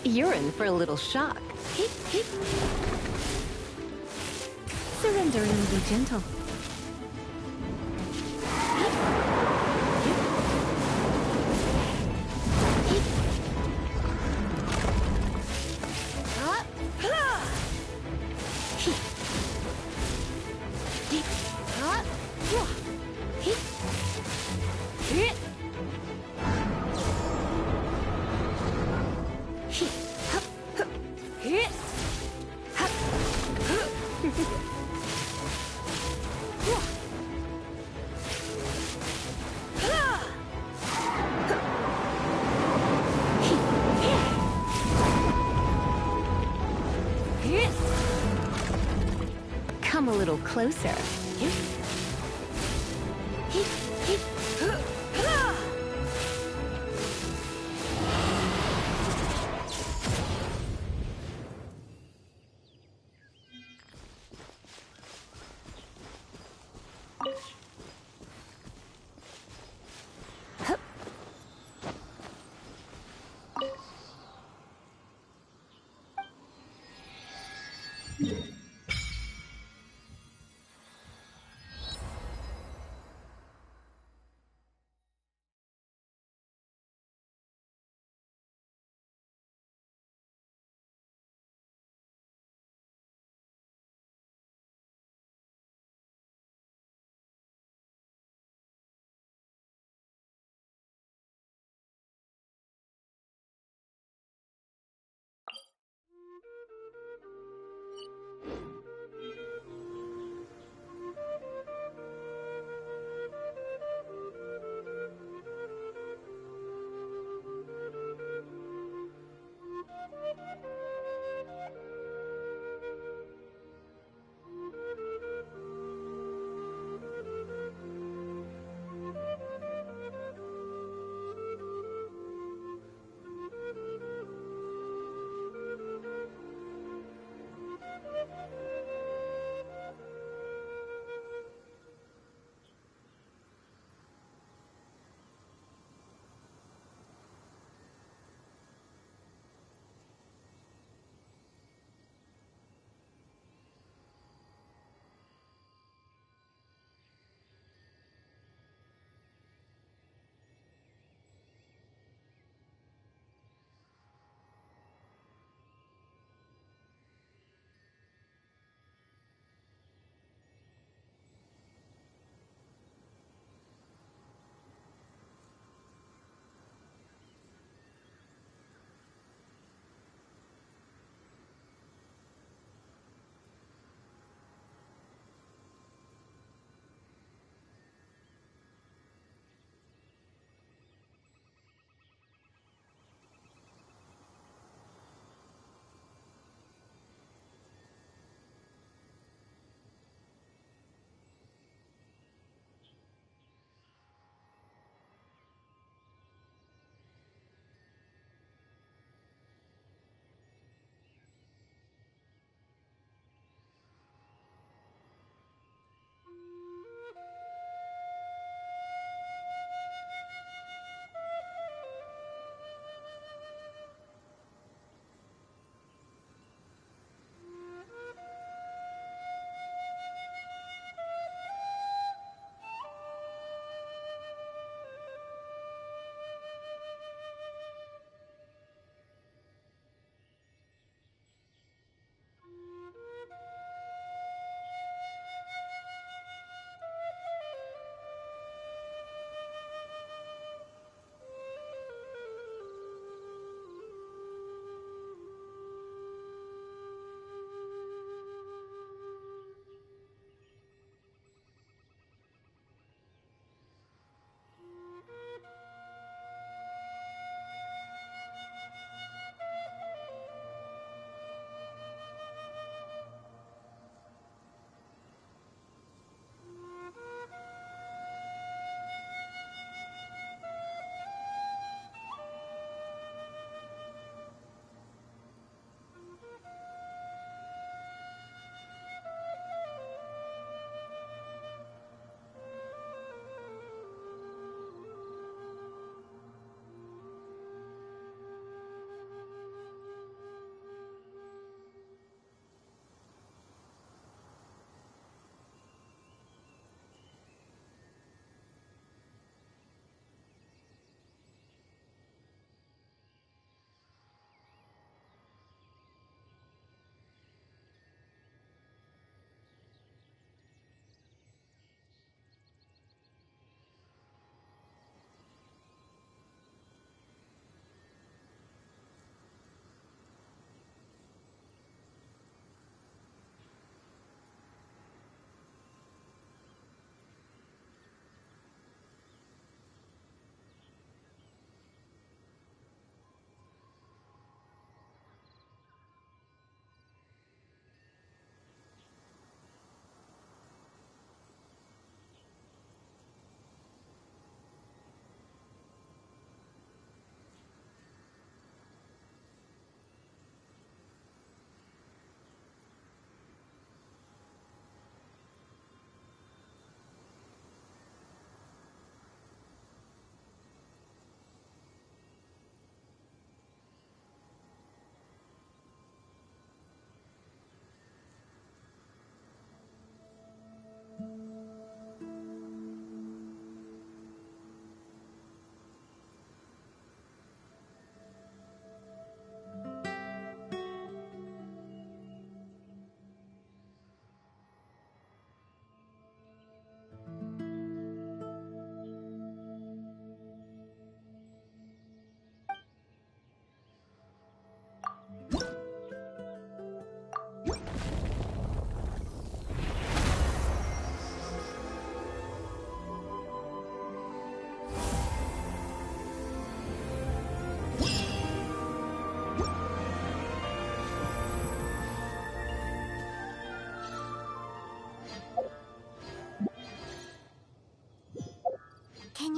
You're in for a little shock. Surrender and be gentle. Come a little closer.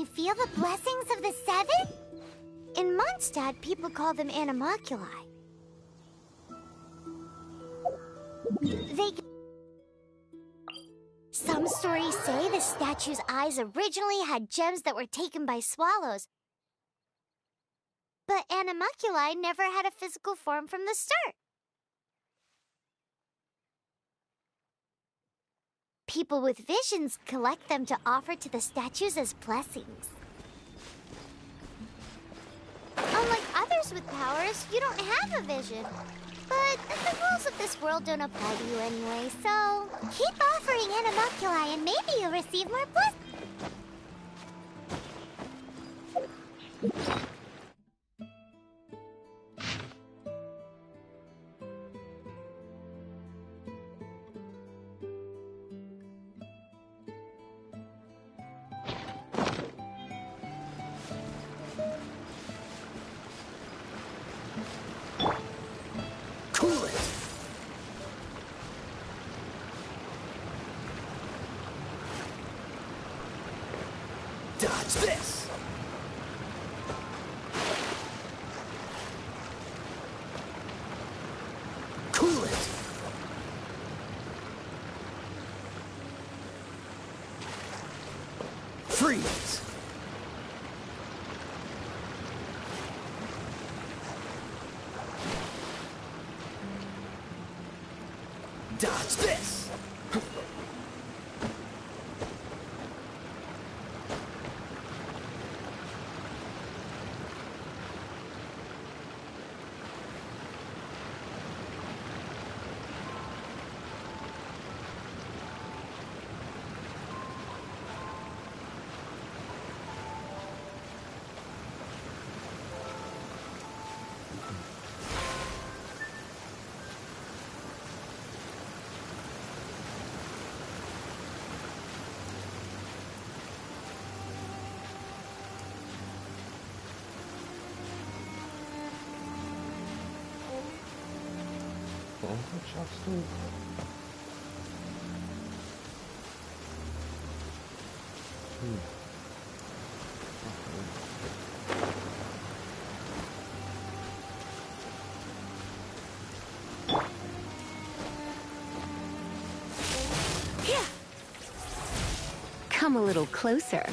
you feel the blessings of the seven? In Mondstadt, people call them animalculi. Some stories say the statue's eyes originally had gems that were taken by swallows. But animalculi never had a physical form from the start. People with visions collect them to offer to the statues as blessings. Unlike others with powers, you don't have a vision. But the rules of this world don't apply to you anyway, so keep offering animalculi and maybe you'll receive more blessings. Dodge this! Cool it! Freeze! Dodge this! Wat schaffst du? Come a little closer.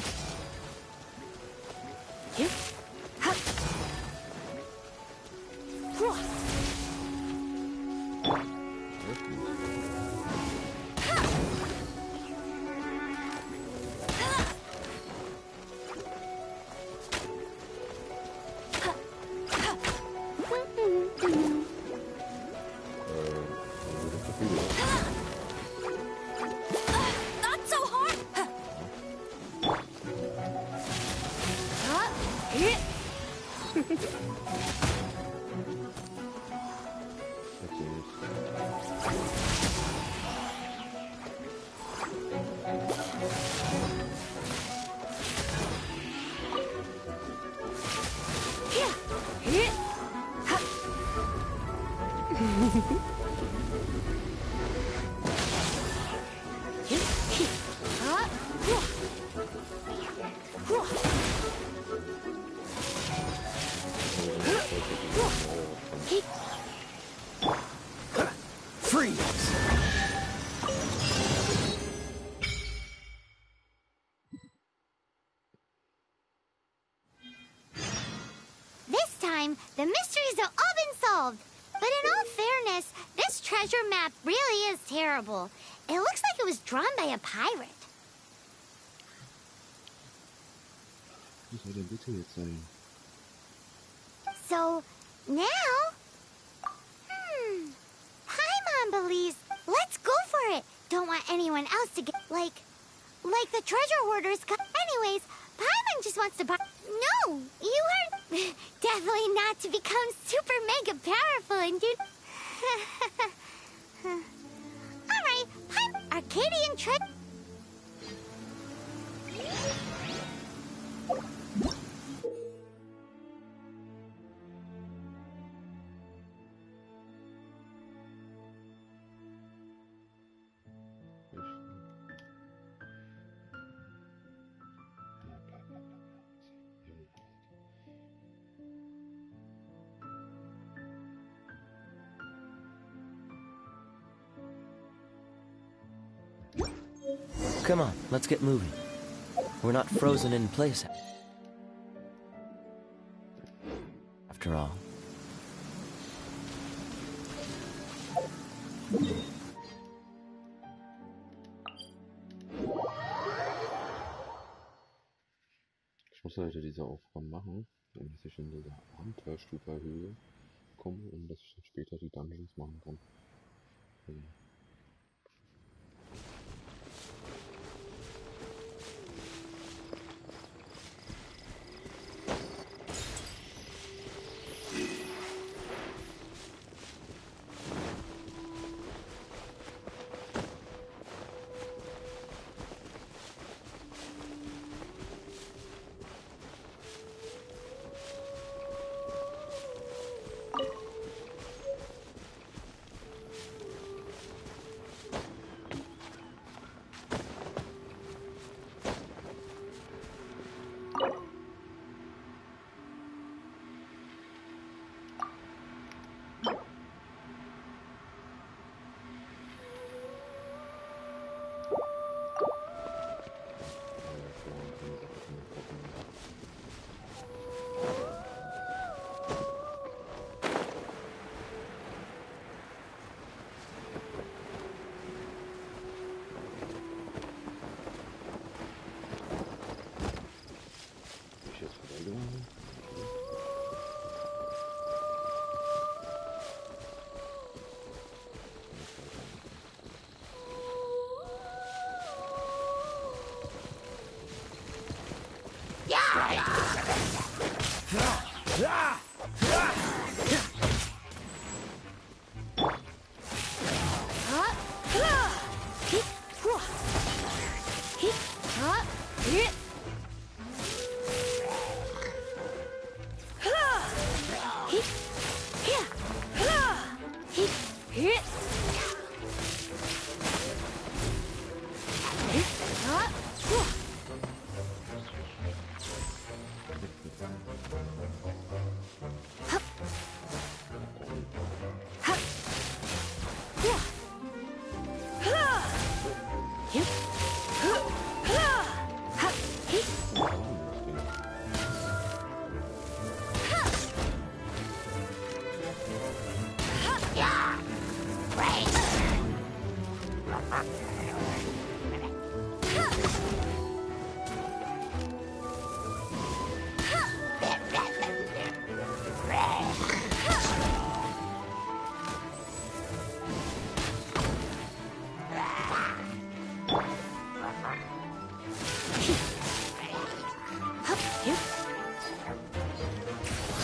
The mysteries have all been solved. But in all fairness, this treasure map really is terrible. It looks like it was drawn by a pirate. So, now... Paimon believes... Let's go for it! Don't want anyone else to get... Like the treasure hoarders... Anyways, Paimon just wants to buy... No! You are... Definitely not to become super mega powerful and do... Alright, Arcadian treasure... Come on, let's get moving. We're not frozen in place. After all. Ich muss heute diese Aufgaben machen, damit ich in diese Abenteuerstufe Höhe komme und dass ich dann später die Dungeons machen kann. Also.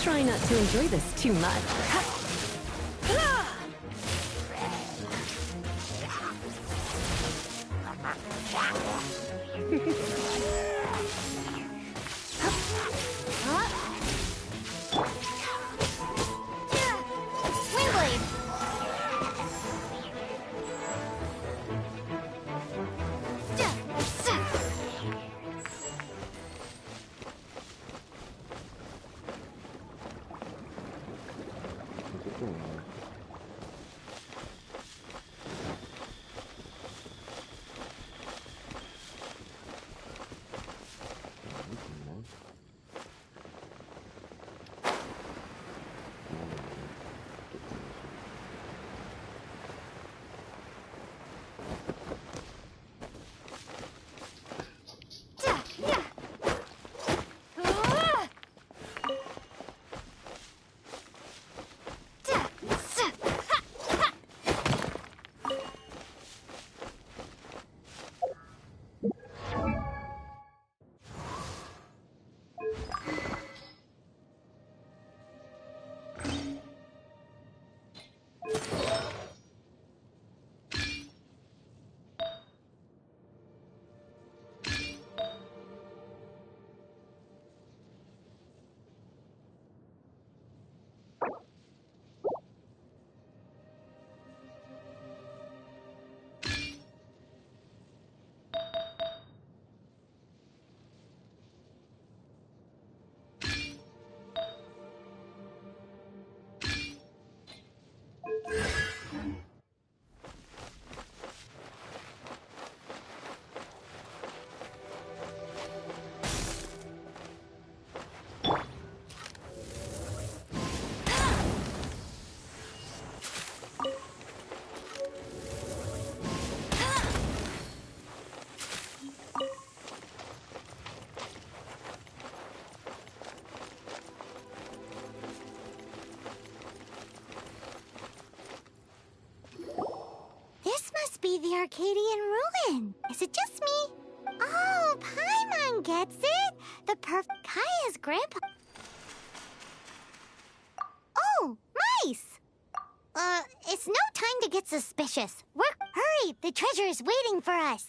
Try not to enjoy this too much. Arcadian ruin. Is it just me? Oh, Paimon gets it. The Kaya's grandpa. Oh, mice! It's no time to get suspicious. Hurry, the treasure is waiting for us.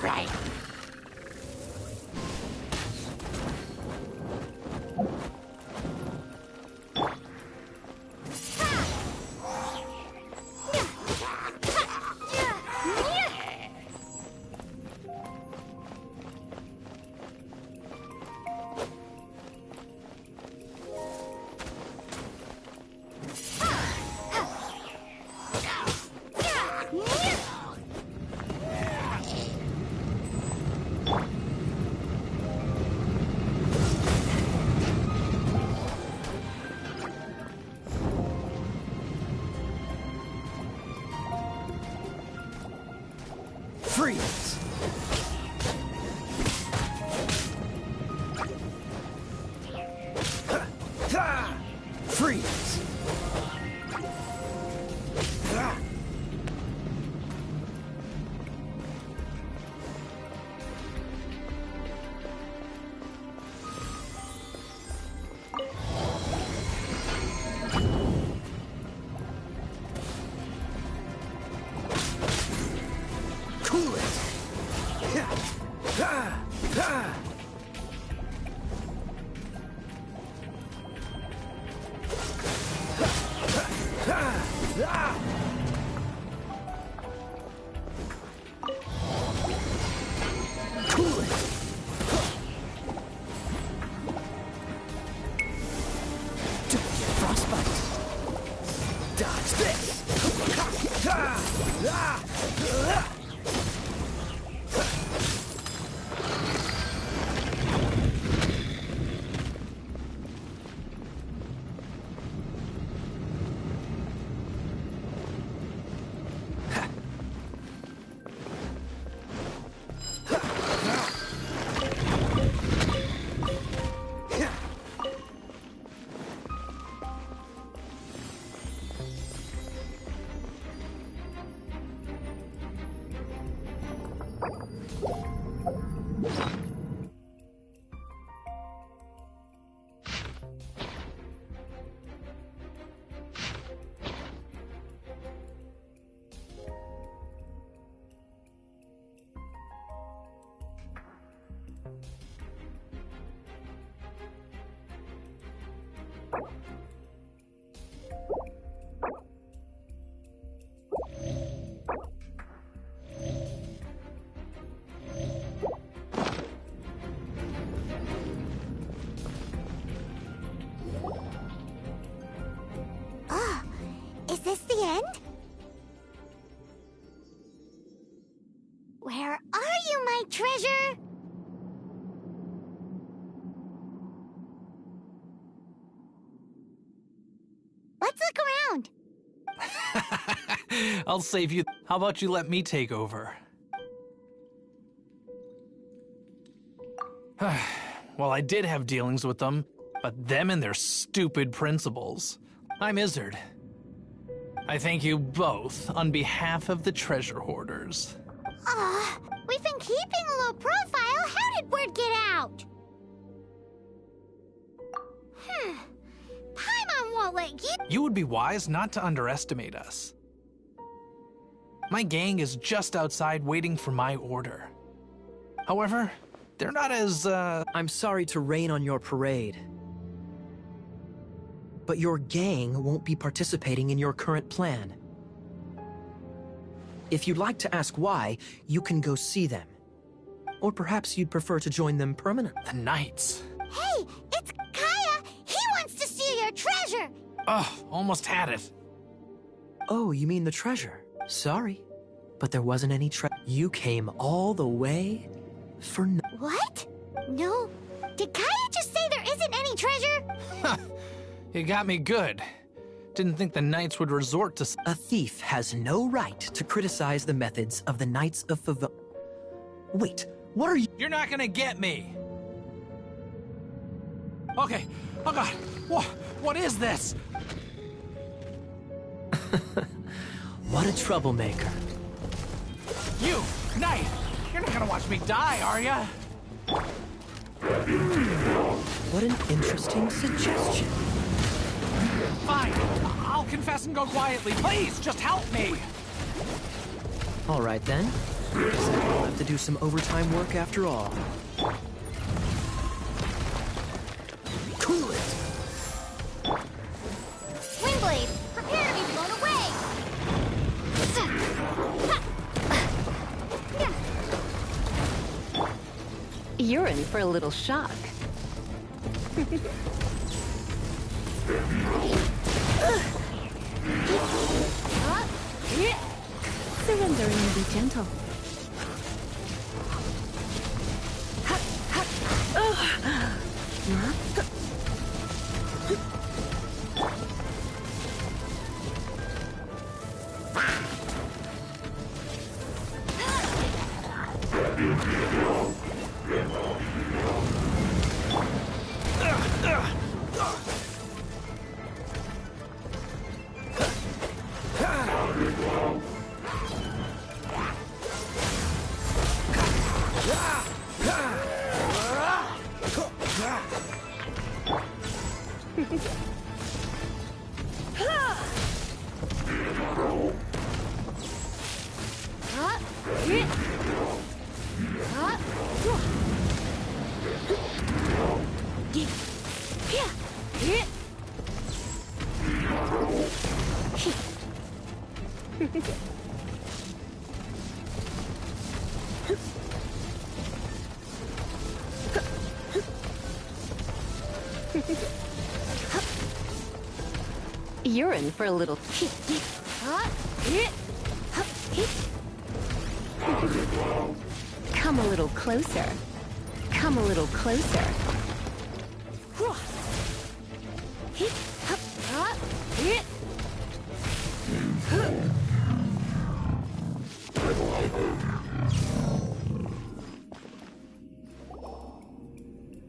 Right. Freeze! Freeze! Cool it! Cool it! Don't get frostbite! Dodge this! Is this the end? Where are you, my treasure? Let's look around. I'll save you. How about you let me take over? Well, I did have dealings with them, but them and their stupid principles. I'm Izzard. I thank you both on behalf of the treasure hoarders. We've been keeping a low profile. How did word get out? Paimon won't let you... You would be wise not to underestimate us. My gang is just outside waiting for my order. However, they're not as, I'm sorry to rain on your parade. but your gang won't be participating in your current plan. If you'd like to ask why, you can go see them. Or perhaps you'd prefer to join them permanently. The Knights. Hey, it's Kaya! He wants to steal your treasure! Ugh, almost had it. Oh, you mean the treasure? Sorry, but there wasn't any treasure. You came all the way for no— What? No. Did Kaya just say there isn't any treasure? You got me good. Didn't think the Knights would resort to— A thief has no right to criticize the methods of the Knights of Favo— Wait, what are you— You're not gonna get me! Okay, oh god, what is this? What a troublemaker. You, Knight, you're not gonna watch me die, are ya? What an interesting suggestion. Fine, I'll confess and go quietly. Please, just help me! All right then. Guess I'll have to do some overtime work after all. Cool it! Windblade, prepare to be blown away! You're in for a little shock. Surrendering will be gentle. You're in for a little... Come a little closer. Come a little closer.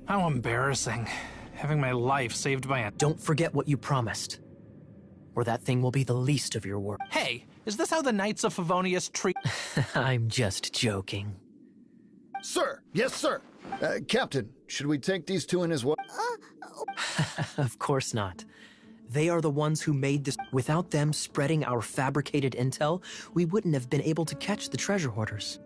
How embarrassing. Having my life saved by a— Don't forget what you promised, or that thing will be the least of your work. Hey, is this how the Knights of Favonius treat— I'm just joking. Sir! Yes, sir! Captain, should we take these two in as well? Of course not. They are the ones who made this. Without them spreading our fabricated intel, we wouldn't have been able to catch the treasure hoarders.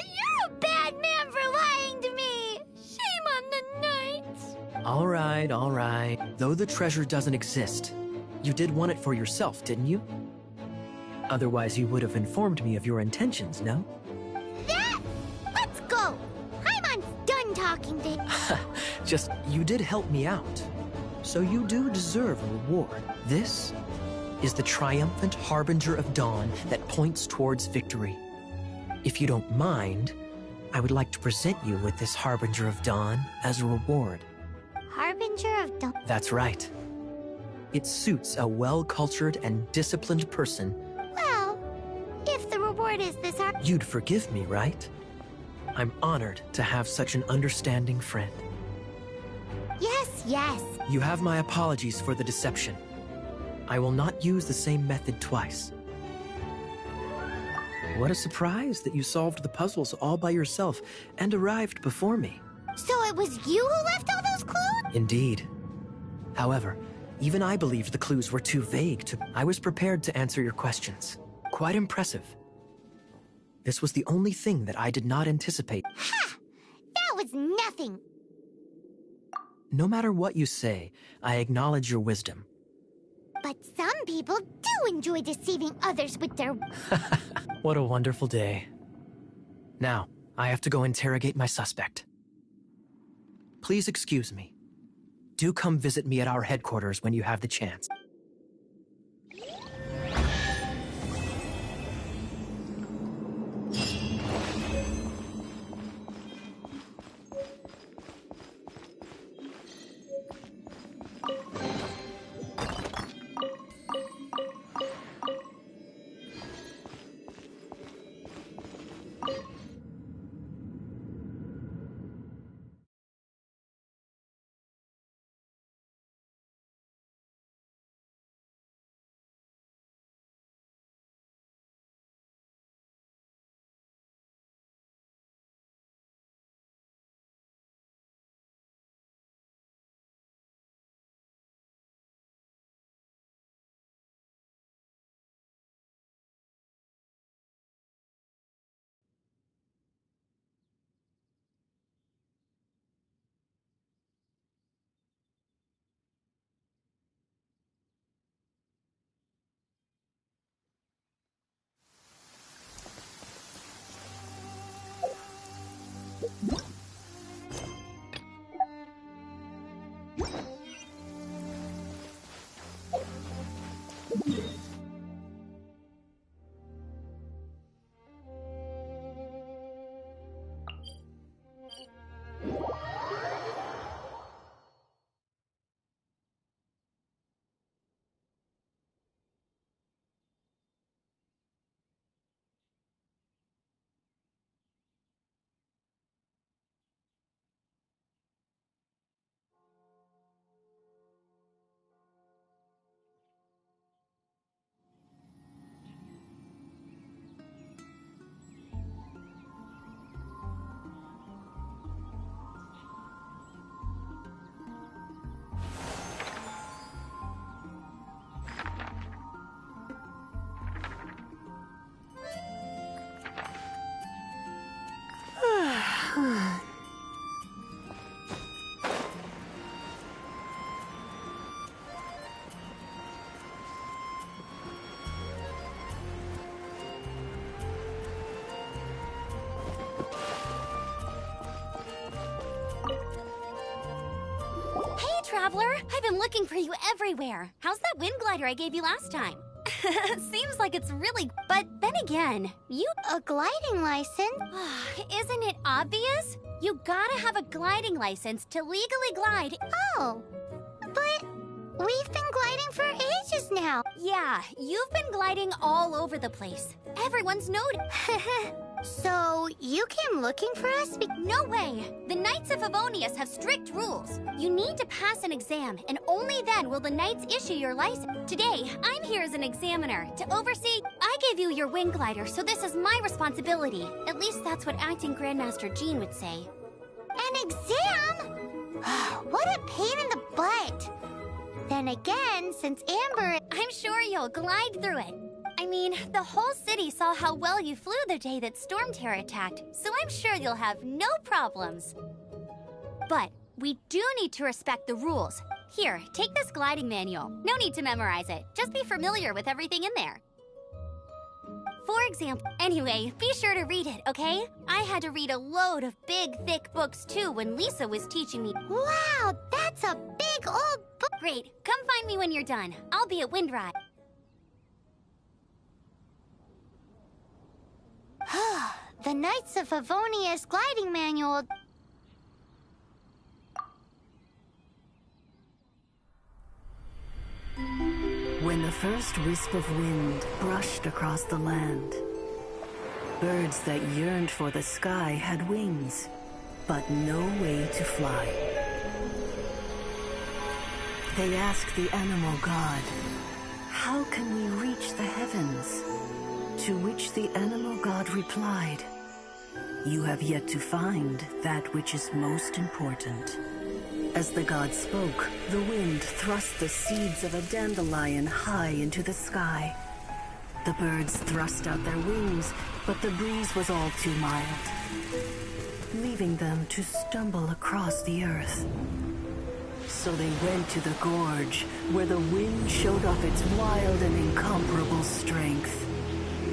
You're a bad man for lying to me! Shame on the Knights! All right. Though the treasure doesn't exist, you did want it for yourself, didn't you? Otherwise, you would have informed me of your intentions, no? Let's go! Paimon's done talking to... Just, you did help me out. So you do deserve a reward. This is the triumphant harbinger of dawn that points towards victory. If you don't mind, I would like to present you with this harbinger of dawn as a reward. Harbinger of dawn? That's right. It suits a well-cultured and disciplined person. Well, if the reward is this You'd forgive me, right? I'm honored to have such an understanding friend. Yes. You have my apologies for the deception. I will not use the same method twice. What a surprise that you solved the puzzles all by yourself and arrived before me. So it was you who left all those clues? Indeed. However, even I believed the clues were too vague to... I was prepared to answer your questions. Quite impressive. This was the only thing that I did not anticipate. Ha! That was nothing. No matter what you say, I acknowledge your wisdom. But some people do enjoy deceiving others with their... What a wonderful day. Now, I have to go interrogate my suspect. Please excuse me. Do come visit me at our headquarters when you have the chance. Traveler, I've been looking for you everywhere. How's that wind glider I gave you last time? Seems like it's really... But then again, you... A gliding license? Isn't it obvious? You gotta have a gliding license to legally glide. Oh, but we've been gliding for ages now. Yeah, you've been gliding all over the place. Everyone's noted. So, you came looking for us? No way! The Knights of Favonius have strict rules. You need to pass an exam, and only then will the Knights issue your license. Today, I'm here as an examiner to oversee... I gave you your wing glider, so this is my responsibility. At least that's what Acting Grandmaster Jean would say. An exam? What a pain in the butt. Then again, since Amber... I'm sure you'll glide through it. I mean, the whole city saw how well you flew the day that Storm Terror attacked, so I'm sure you'll have no problems. But we do need to respect the rules. Here, take this gliding manual. No need to memorize it. Just be familiar with everything in there. For example, anyway, be sure to read it, okay? I had to read a load of big, thick books too when Lisa was teaching me. Wow, that's a big old book. Great, come find me when you're done. I'll be at Windride. The Knights of Favonius gliding manual. When the first wisp of wind brushed across the land, birds that yearned for the sky had wings, but no way to fly. They asked the animal god, "How can we reach the heavens?" To which the animal god replied, "You have yet to find that which is most important." As the god spoke, the wind thrust the seeds of a dandelion high into the sky. The birds thrust out their wings, but the breeze was all too mild, leaving them to stumble across the earth. So they went to the gorge, where the wind showed off its wild and incomparable strength.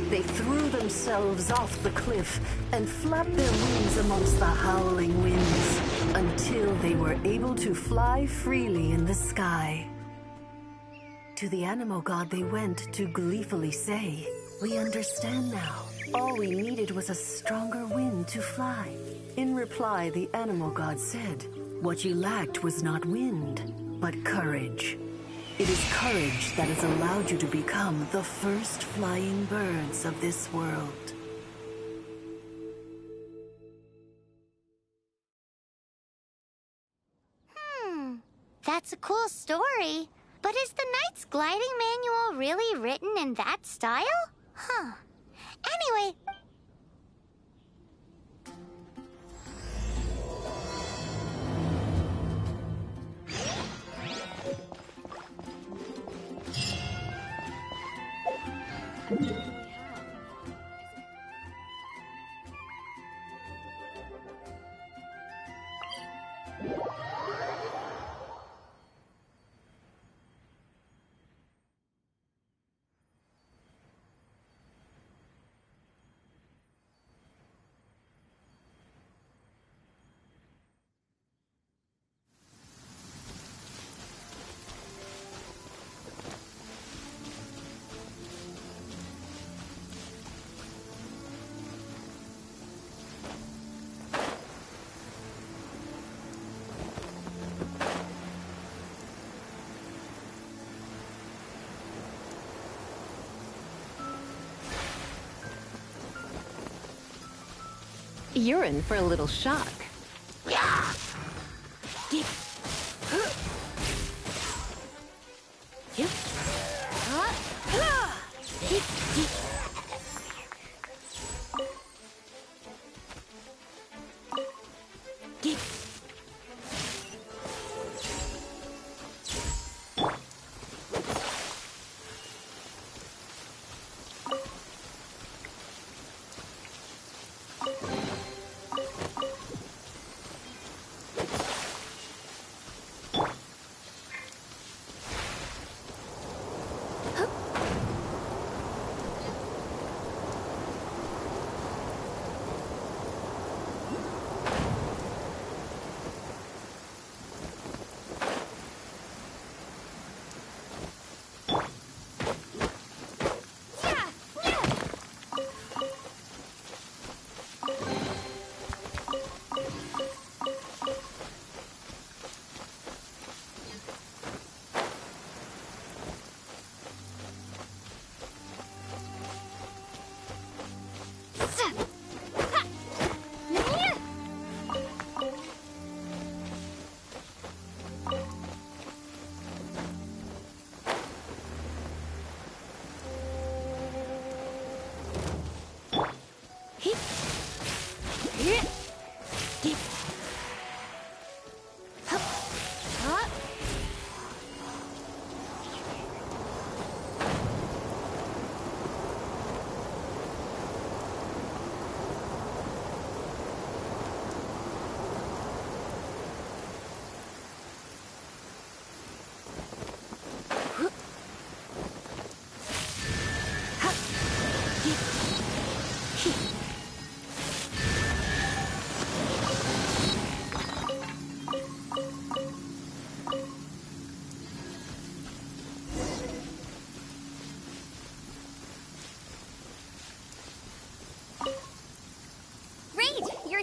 They threw themselves off the cliff and flapped their wings amongst the howling winds until they were able to fly freely in the sky. To the animal god they went to gleefully say, "We understand now. All we needed was a stronger wind to fly." In reply, the animal god said, "What you lacked was not wind, but courage. It is courage that has allowed you to become the first flying birds of this world." That's a cool story. But is the Knight's gliding manual really written in that style? Huh. Anyway... You're in for a little shock.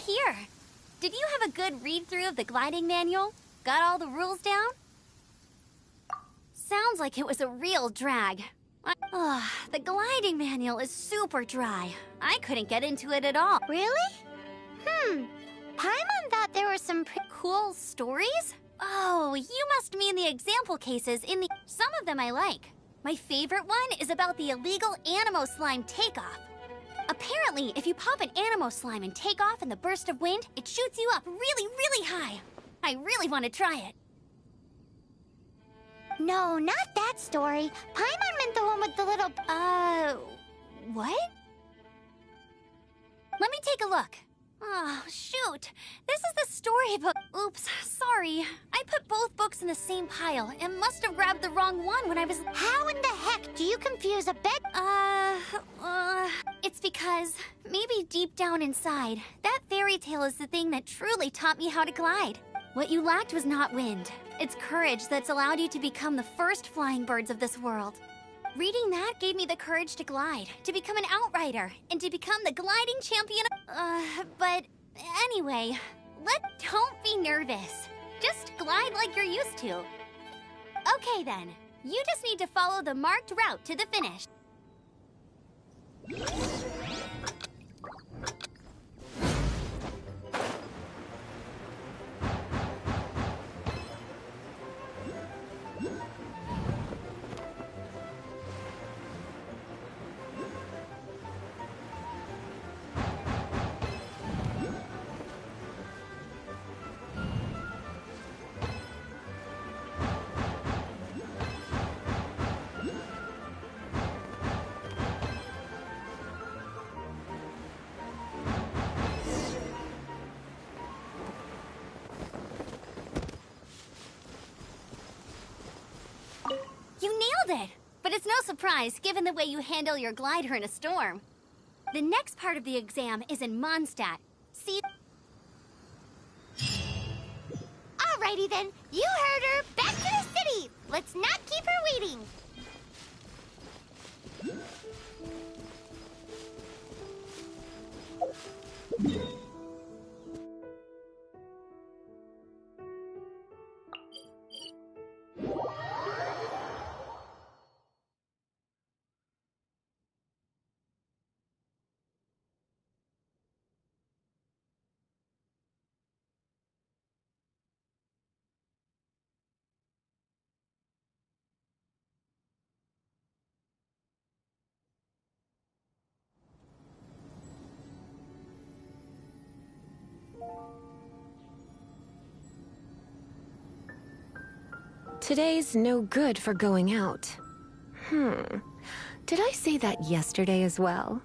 Here. Did you have a good read-through of the gliding manual? Got all the rules down? Sounds like it was a real drag. The gliding manual is super dry. I couldn't get into it at all. Really? Paimon thought there were some pretty cool stories? Oh, you must mean the example cases in the... Some of them I like. My favorite one is about the illegal Animo slime takeoff. Apparently, if you pop an Animo slime and take off in the burst of wind, it shoots you up really, really high. I really want to try it. No, not that story. Paimon meant the one with the little... What? Let me take a look. Oh, shoot. This is the storybook. Oops, sorry. I put both books in the same pile and must have grabbed the wrong one when I was... How in the heck do you confuse a bed? It's because maybe deep down inside, that fairy tale is the thing that truly taught me how to glide. What you lacked was not wind. It's courage that's allowed you to become the first flying birds of this world. Reading that gave me the courage to glide, to become an outrider, and to become the gliding champion. But anyway, don't be nervous. Just glide like you're used to. Okay then, you just need to follow the marked route to the finish. You nailed it! But it's no surprise, given the way you handle your glider in a storm. The next part of the exam is in Mondstadt. See? Alrighty then, you heard her. Back to the city! Let's not keep her waiting. Today's no good for going out. Did I say that yesterday as well?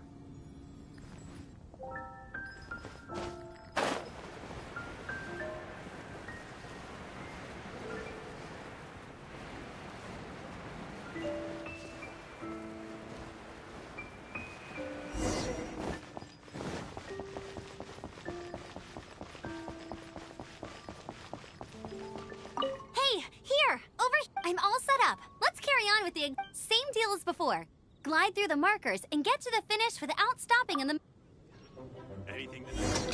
Same deal as before. Glide through the markers and get to the finish without stopping in the... Anything that...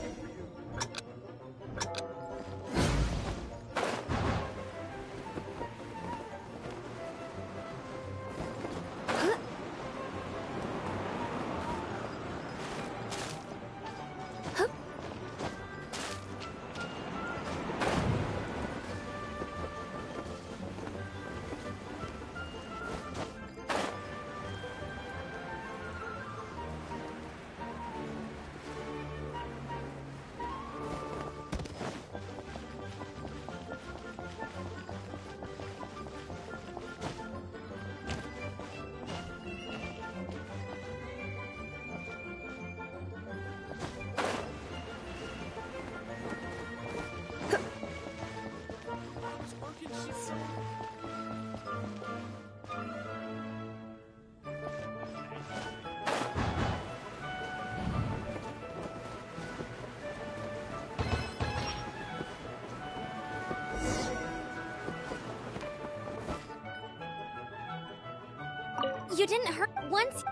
You didn't hurt once.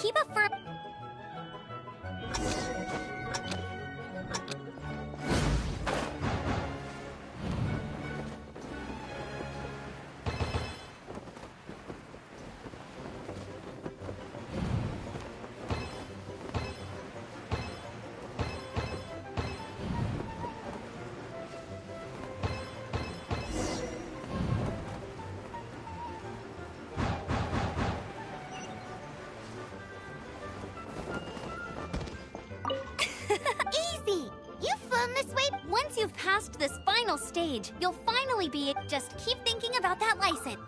Keep a firm... Once you've passed this final stage, you'll finally be... Just keep thinking about that license.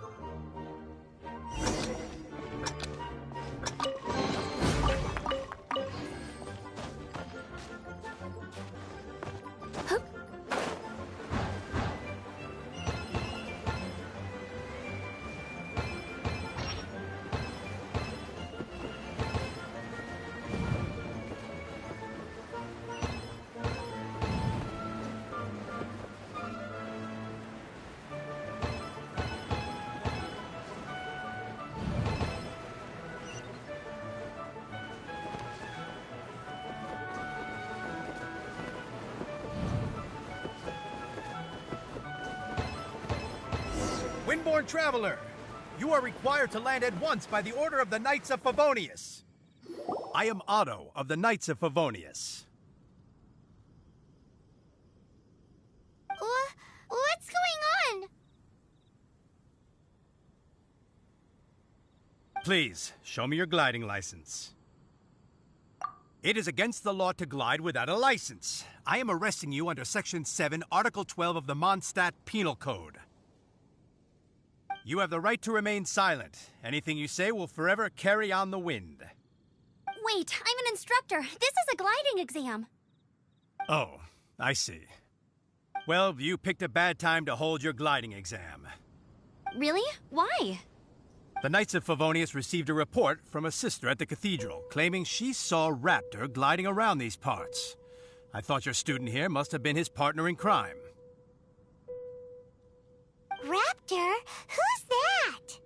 airborne traveler. You are required to land at once by the order of the Knights of Favonius. I am Otto of the Knights of Favonius. What's going on? Please, show me your gliding license. It is against the law to glide without a license. I am arresting you under Section 7, Article 12 of the Mondstadt Penal Code. You have the right to remain silent. Anything you say will forever carry on the wind. Wait, I'm an instructor. This is a gliding exam. Oh, I see. Well, you picked a bad time to hold your gliding exam. Really? Why? The Knights of Favonius received a report from a sister at the cathedral claiming she saw Raptor gliding around these parts. I thought your student here must have been his partner in crime. Raptor? Who's that?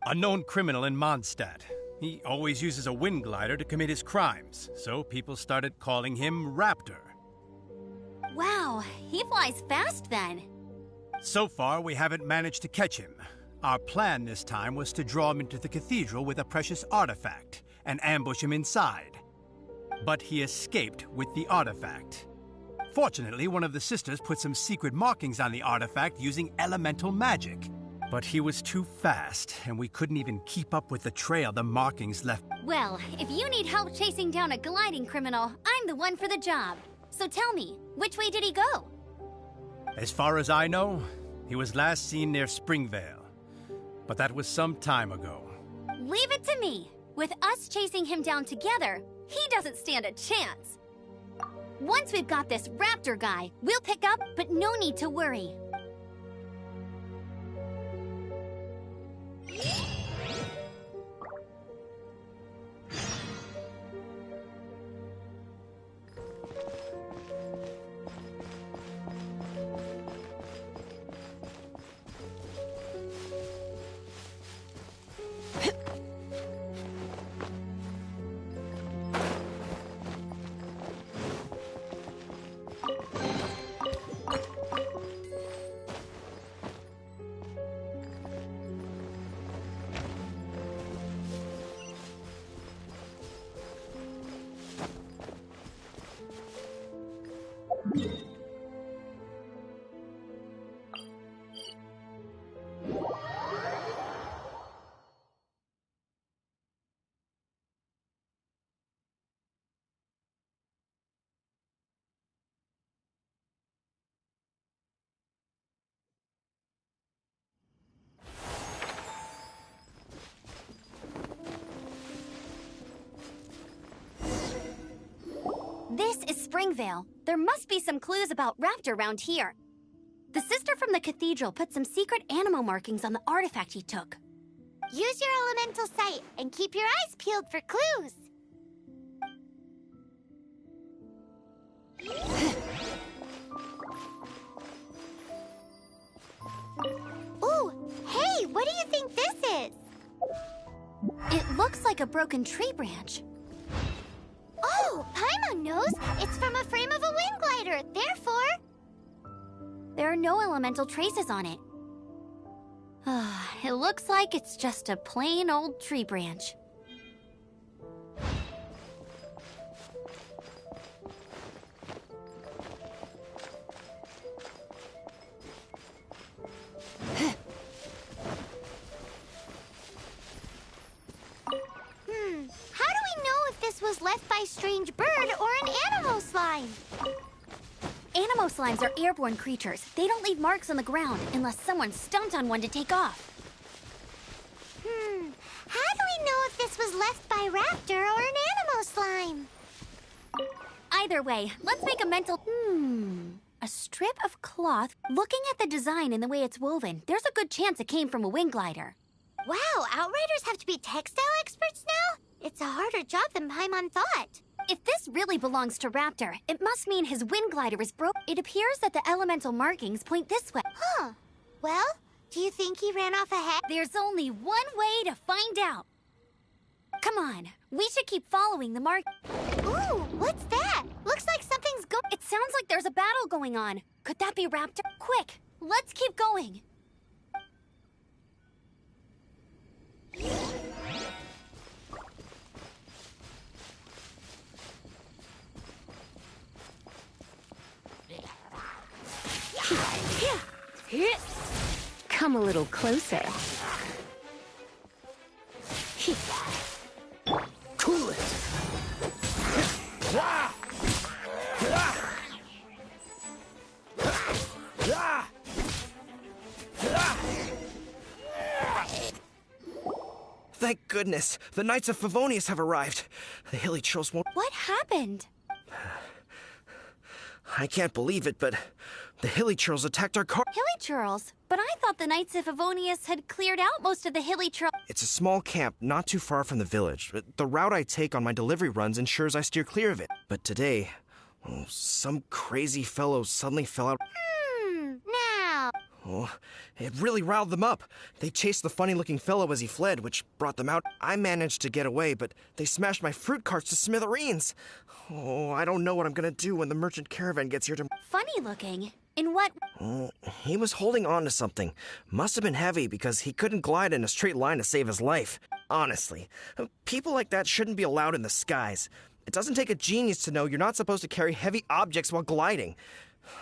A known criminal in Mondstadt. He always uses a wind glider to commit his crimes, so people started calling him Raptor. Wow, he flies fast then. So far, we haven't managed to catch him. Our plan this time was to draw him into the cathedral with a precious artifact and ambush him inside. But he escaped with the artifact. Fortunately, one of the sisters put some secret markings on the artifact using elemental magic. But he was too fast, and we couldn't even keep up with the trail the markings left. Well, if you need help chasing down a gliding criminal, I'm the one for the job. So tell me, which way did he go? As far as I know, he was last seen near Springvale. But that was some time ago. Leave it to me. With us chasing him down together, he doesn't stand a chance. Once we've got this Raptor guy, we'll pick up, but no need to worry. This is Springvale. There must be some clues about Raptor around here. The sister from the cathedral put some secret animal markings on the artifact he took. Use your elemental sight and keep your eyes peeled for clues. Ooh, hey, what do you think this is? It looks like a broken tree branch. Oh, Paimon knows. It's from a frame of a wind glider. Therefore, there are no elemental traces on it. It looks like it's just a plain old tree branch. How do we know if this was left by strange bird or an animal slime? Animal slimes are airborne creatures. They don't leave marks on the ground unless someone stomped on one to take off. How do we know if this was left by Raptor or an animal slime? Either way, let's make a mental... A strip of cloth. Looking at the design and the way it's woven, there's a good chance it came from a wind glider. Wow, Outriders have to be textile experts now? It's a harder job than Paimon thought. If this really belongs to Raptor, it must mean his wind glider is broke. It appears that the elemental markings point this way. Huh. Well, do you think he ran off ahead? There's only one way to find out. Come on, we should keep following the mark. Ooh, what's that? Looks like something's It sounds like there's a battle going on. Could that be Raptor? Quick, let's keep going. Come a little closer. Cool it! Thank goodness, the Knights of Favonius have arrived. The hilly trolls won't... What happened? I can't believe it, but the hilly trolls attacked our car. Hilly churls? But I thought the Knights of Favonius had cleared out most of the hilly churls. It's a small camp not too far from the village. The route I take on my delivery runs ensures I steer clear of it. But today, some crazy fellow suddenly fell out. Now. Oh, it really riled them up. They chased the funny-looking fellow as he fled, which brought them out. I managed to get away, but they smashed my fruit carts to smithereens. Oh, I don't know what I'm gonna do when the merchant caravan gets here to... Funny looking? In what... He was holding on to something. Must have been heavy because he couldn't glide in a straight line to save his life. Honestly, people like that shouldn't be allowed in the skies. It doesn't take a genius to know you're not supposed to carry heavy objects while gliding.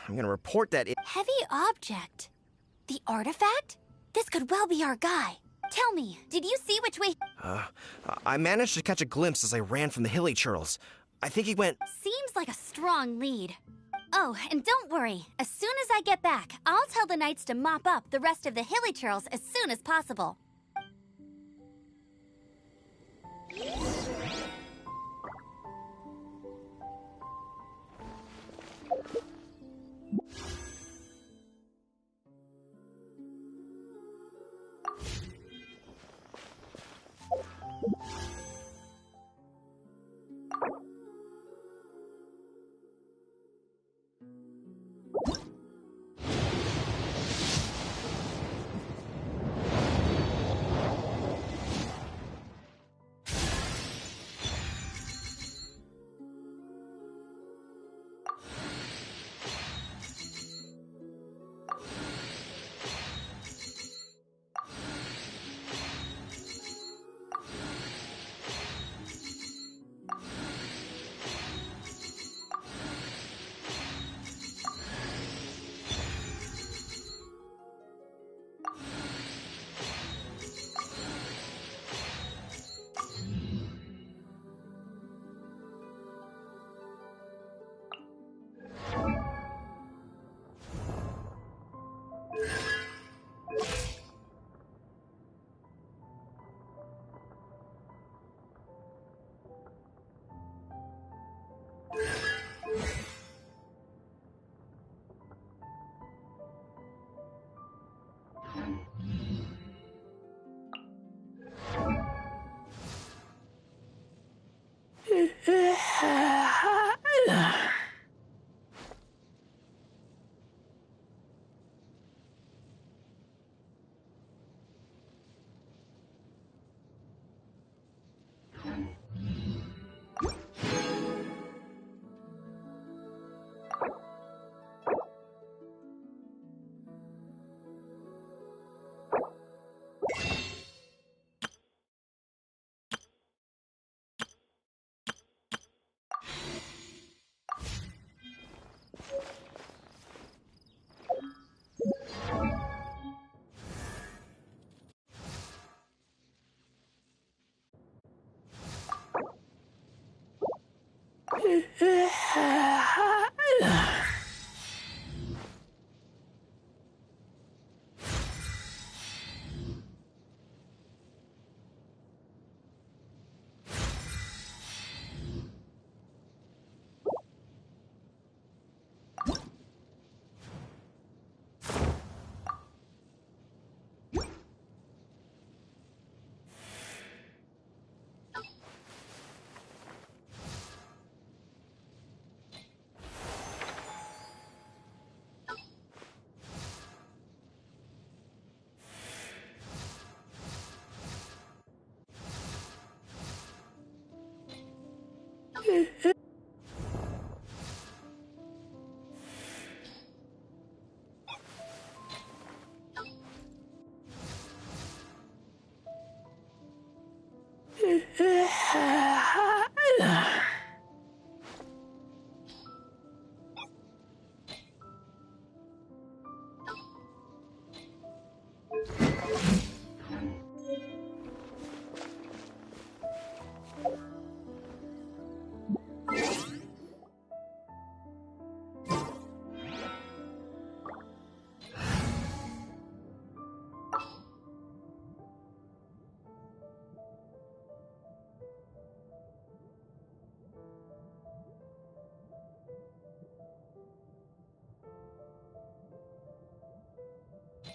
I'm gonna report that it... Heavy object? The artifact? This could well be our guy. Tell me, did you see which way... I managed to catch a glimpse as I ran from the hilly churls. I think he went... Seems like a strong lead. Oh, and don't worry. As soon as I get back, I'll tell the Knights to mop up the rest of the hilly churls as soon as possible.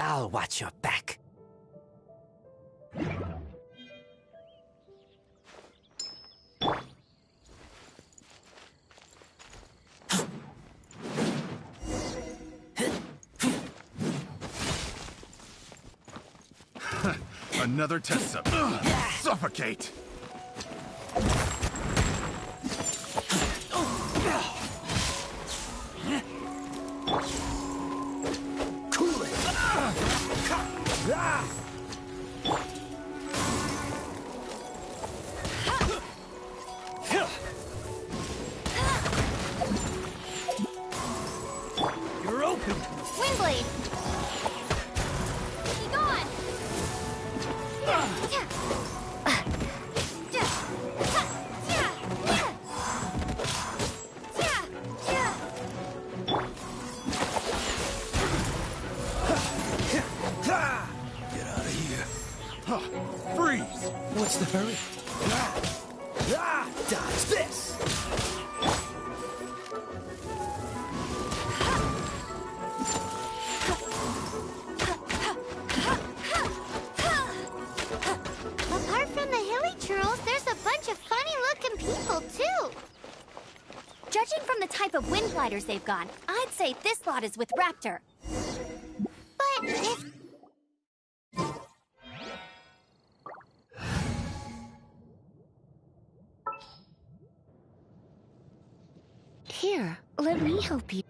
I'll watch your back. Another test sub. Suffocate! Cool it! You're open! Windblade! Be gone! Get out of here. Freeze! What's the hurry? Dodge this! Apart from the hilly churls, there's a bunch of funny-looking people, too. Judging from the type of wind gliders they've got, I'd say this lot is with Raptor. But if... Here, let me help you.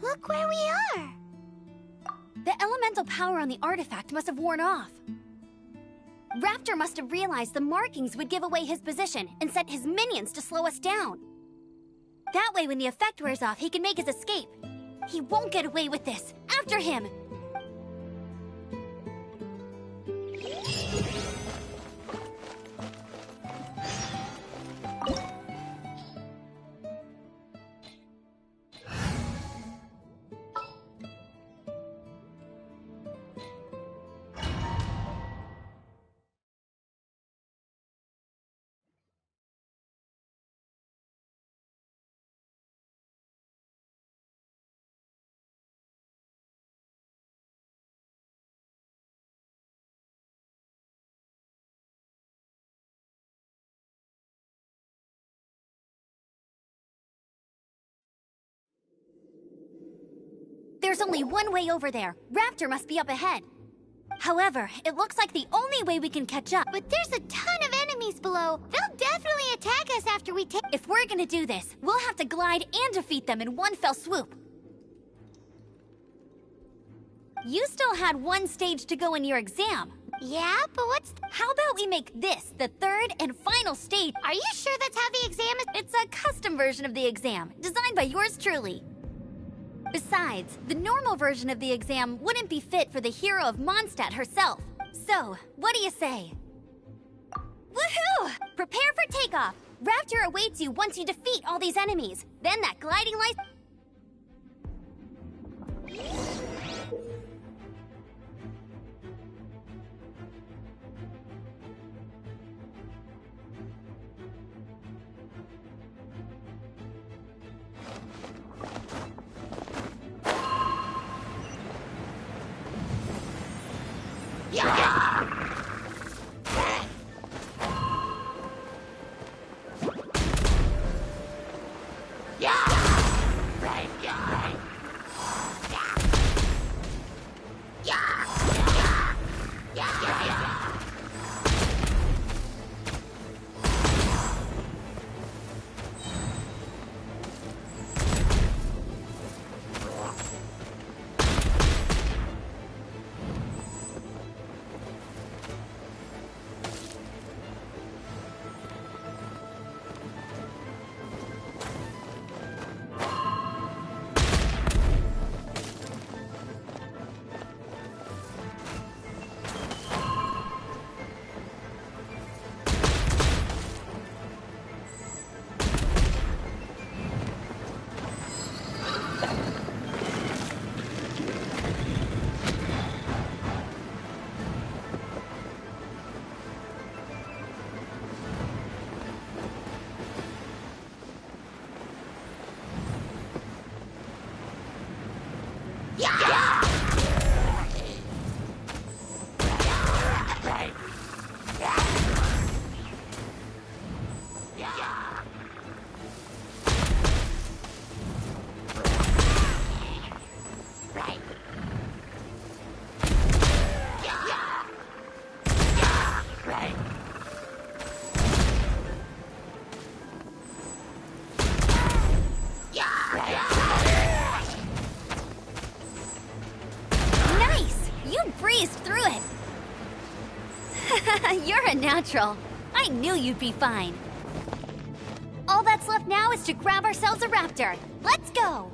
Look where we are! The elemental power on the artifact must have worn off. Raptor must have realized the markings would give away his position and sent his minions to slow us down. That way, when the effect wears off, he can make his escape. He won't get away with this. After him! There's only one way over there. Raptor must be up ahead. However, it looks like the only way we can catch up. But there's a ton of enemies below. They'll definitely attack us after we take... If we're gonna do this, we'll have to glide and defeat them in one fell swoop. You still had one stage to go in your exam. Yeah, but what's... How about we make this the third and final stage? Are you sure that's how the exam is... It's a custom version of the exam, designed by yours truly. Besides, the normal version of the exam wouldn't be fit for the hero of Mondstadt herself. So, what do you say? Woohoo! Prepare for takeoff! Raptor awaits you once you defeat all these enemies. Then that gliding light... Nice! You breezed through it! You're a natural. I knew you'd be fine. All that's left now is to grab ourselves a raptor. Let's go!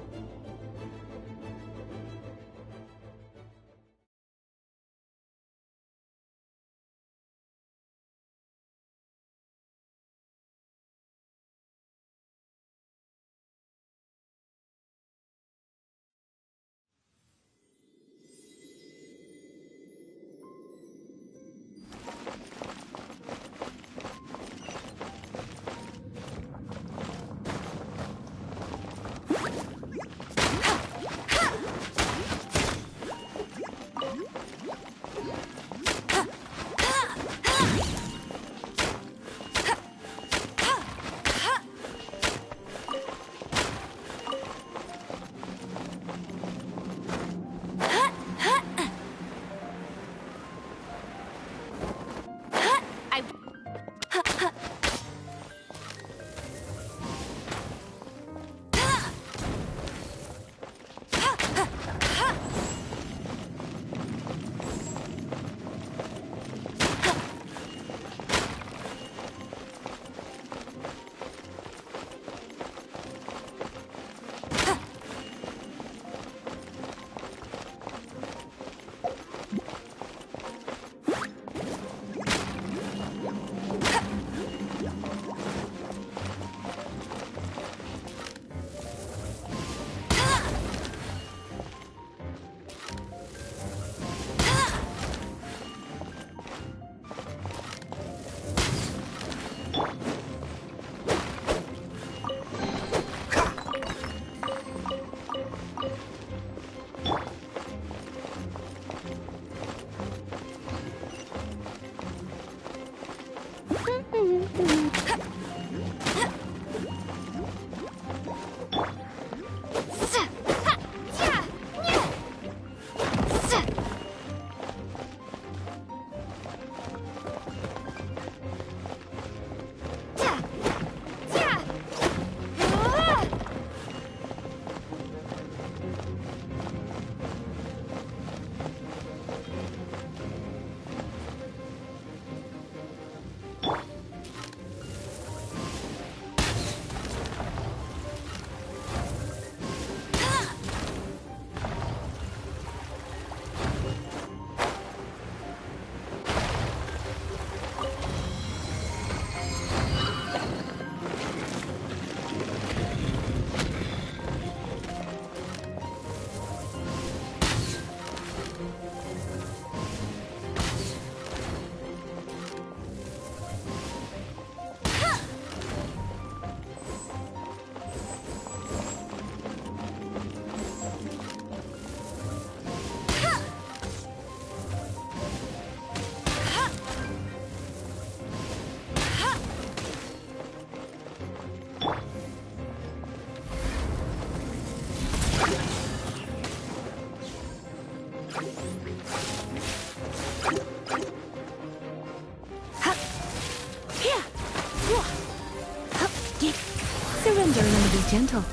Surrender and be gentle.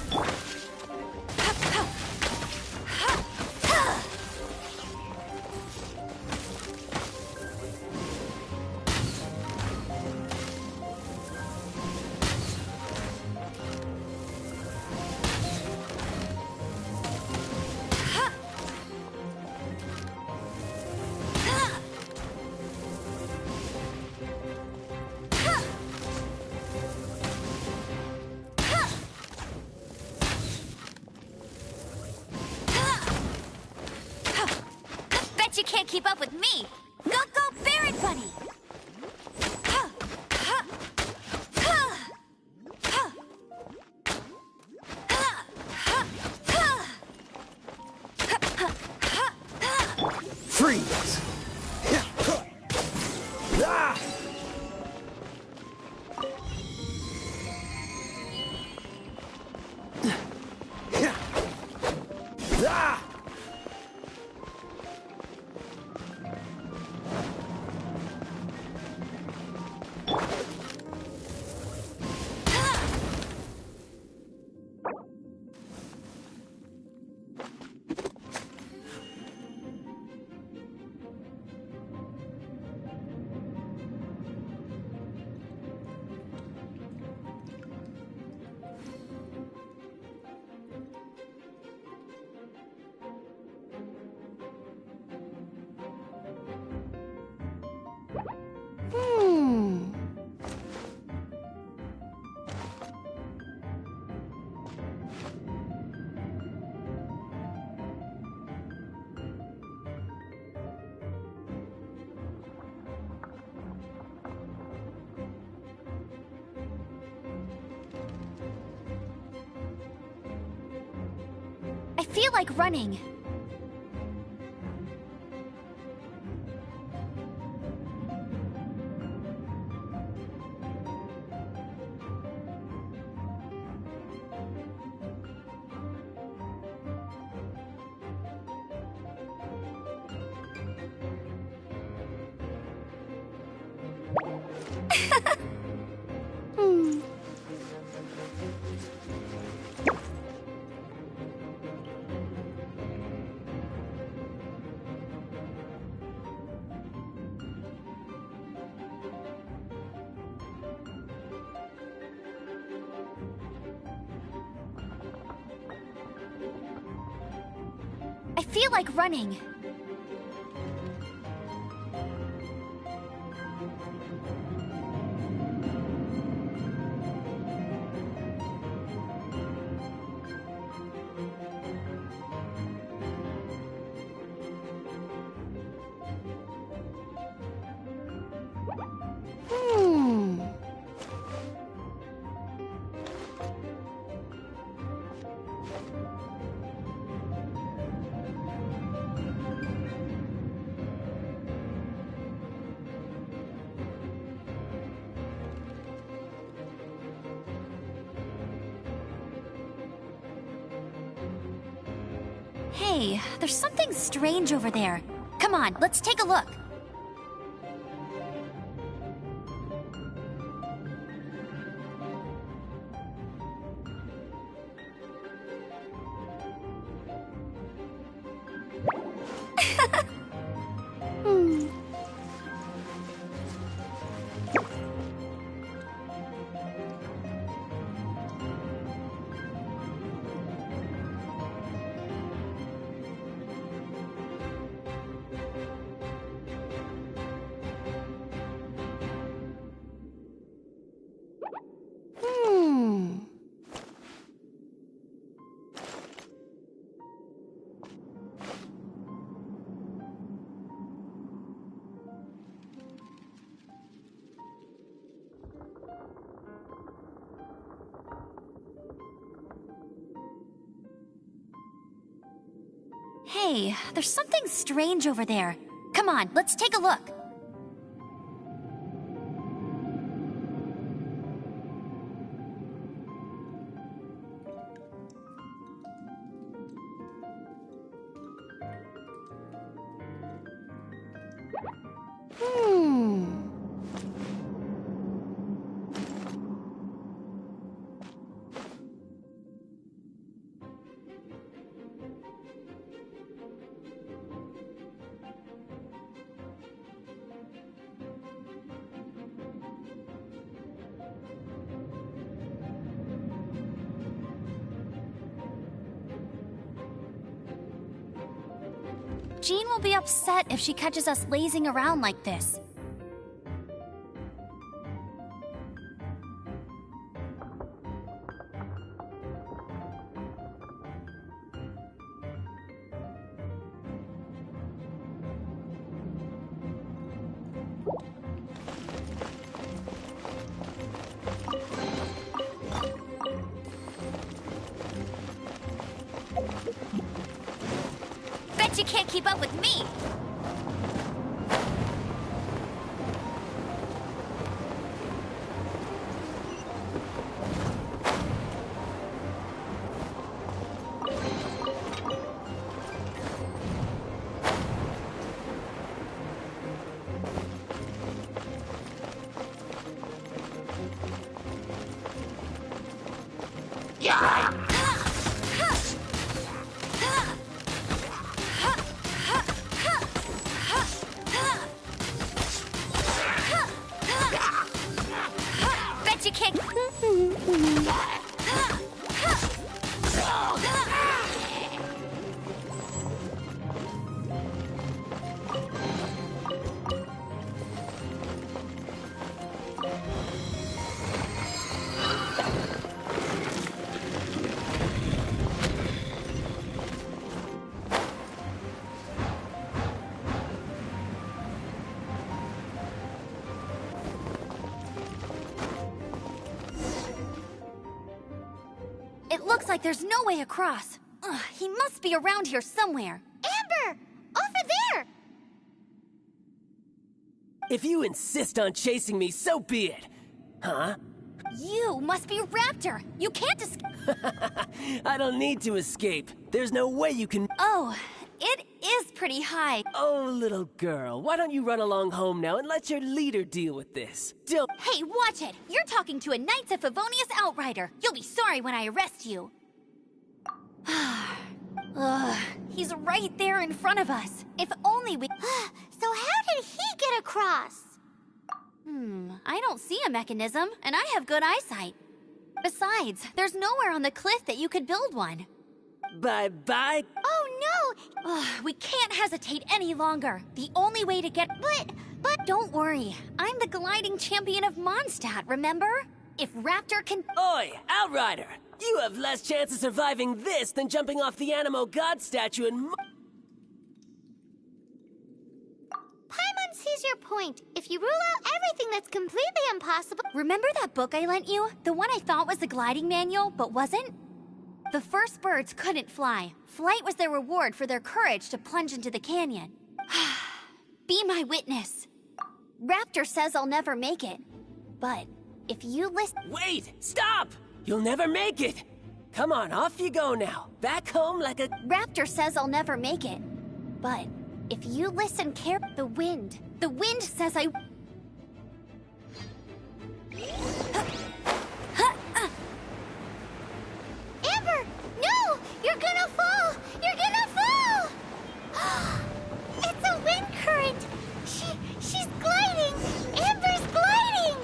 You can't keep up with me! Go, go, Baron Bunny! Freeze! Ah! Ah! I feel like running. I feel like running. Hey, there's something strange over there. Come on, let's take a look. Hey, there's something strange over there. Come on, let's take a look. Jean will be upset if she catches us lazing around like this. Bet you can't keep up with me! Looks like there's no way across. Ugh, he must be around here somewhere. Amber! Over there! If you insist on chasing me, so be it. Huh? You must be Raptor. You can't escape. I don't need to escape. There's no way you can... Oh, it is pretty high. Oh, little girl, why don't you run along home now and let your leader deal with this? Don't... Hey, watch it! You're talking to a Knights of Favonius outrider. You'll be sorry when I arrest you. Ugh, he's right there in front of us. If only we... So how did he get across? I don't see a mechanism, and I have good eyesight. Besides, there's nowhere on the cliff that you could build one. Bye-bye. Oh, no! We can't hesitate any longer. The only way to get... But don't worry. I'm the gliding champion of Mondstadt, remember? If Raptor can... Oi, Outrider! You have less chance of surviving this than jumping off the Animo God statue in... Paimon sees your point. If you rule out everything that's completely impossible... Remember that book I lent you? The one I thought was the gliding manual, but wasn't? The first birds couldn't fly. Flight was their reward for their courage to plunge into the canyon. Be my witness. Raptor says I'll never make it. But if you listen... Wait! Stop! You'll never make it! Come on, off you go now. Back home like a... Raptor says I'll never make it. But if you listen carefully... The wind says I... Amber! No! You're gonna fall! You're gonna fall! It's a wind current! She's gliding! Amber's gliding!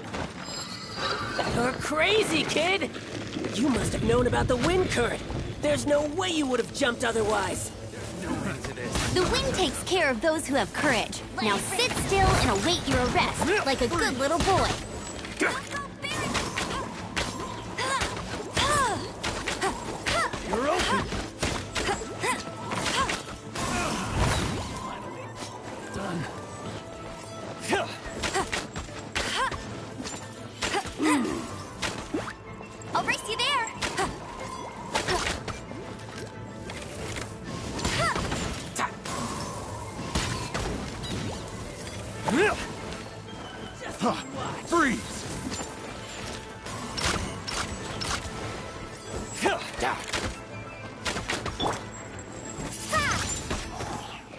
You're crazy, kid! You must have known about the wind current. There's no way you would have jumped otherwise. The wind takes care of those who have courage. Now sit still and await your arrest, like a good little boy. You're open. Done. I'll race you there. Freeze!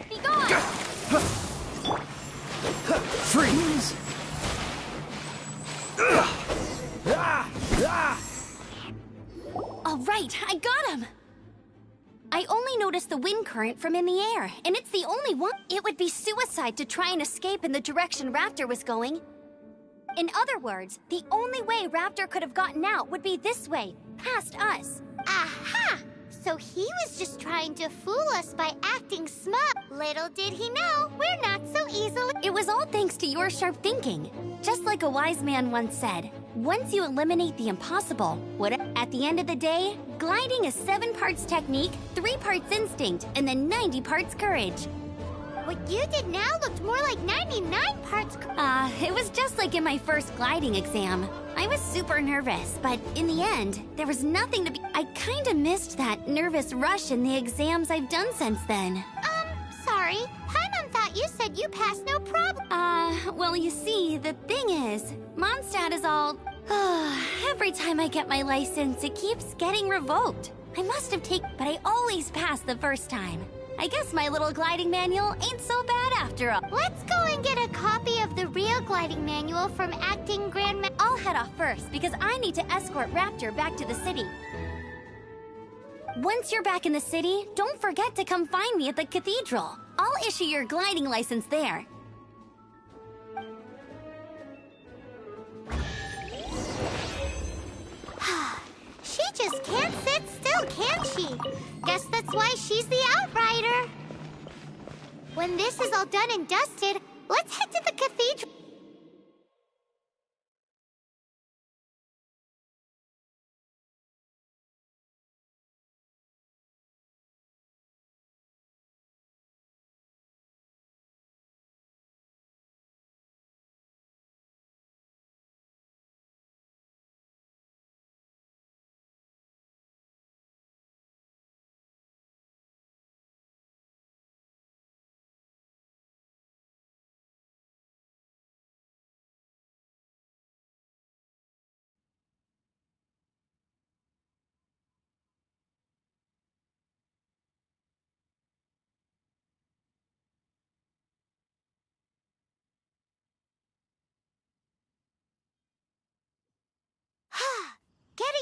Be gone! Freeze! All right, I got him. I only noticed the wind current from in the air, and it's the only one. It would be suicide to try and escape in the direction Raptor was going. In other words, the only way Raptor could have gotten out would be this way, past us. Aha! So he was just trying to fool us by acting smart. Little did he know, we're not so easily... It was all thanks to your sharp thinking. Just like a wise man once said, once you eliminate the impossible, at the end of the day, gliding is 7 parts technique, 3 parts instinct, and then 90 parts courage. What you did now looked more like 99 parts... It was just like in my first gliding exam. I was super nervous, but in the end, there was nothing to be... I kinda missed that nervous rush in the exams I've done since then. Sorry. Paimon thought you said you passed no problem. Well, you see, the thing is, Mondstadt is all... every time I get my license, it keeps getting revoked. I must have taken... But I always pass the first time. I guess my little gliding manual ain't so bad after all. Let's go and get a copy of the real gliding manual from acting Grandma... I'll head off first, because I need to escort Raptor back to the city. Once you're back in the city, don't forget to come find me at the cathedral. I'll issue your gliding license there. She just can't sit still, can she? Guess that's why she's the outrider. When this is all done and dusted, let's head to the cathedral.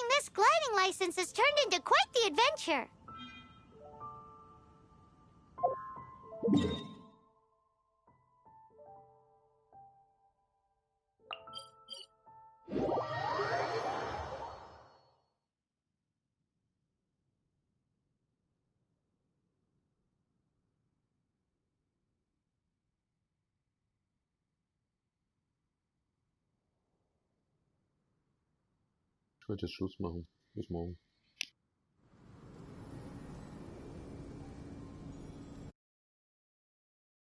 Getting this gliding license has turned into quite the adventure. Ich wollte jetzt Schluss machen. Bis morgen.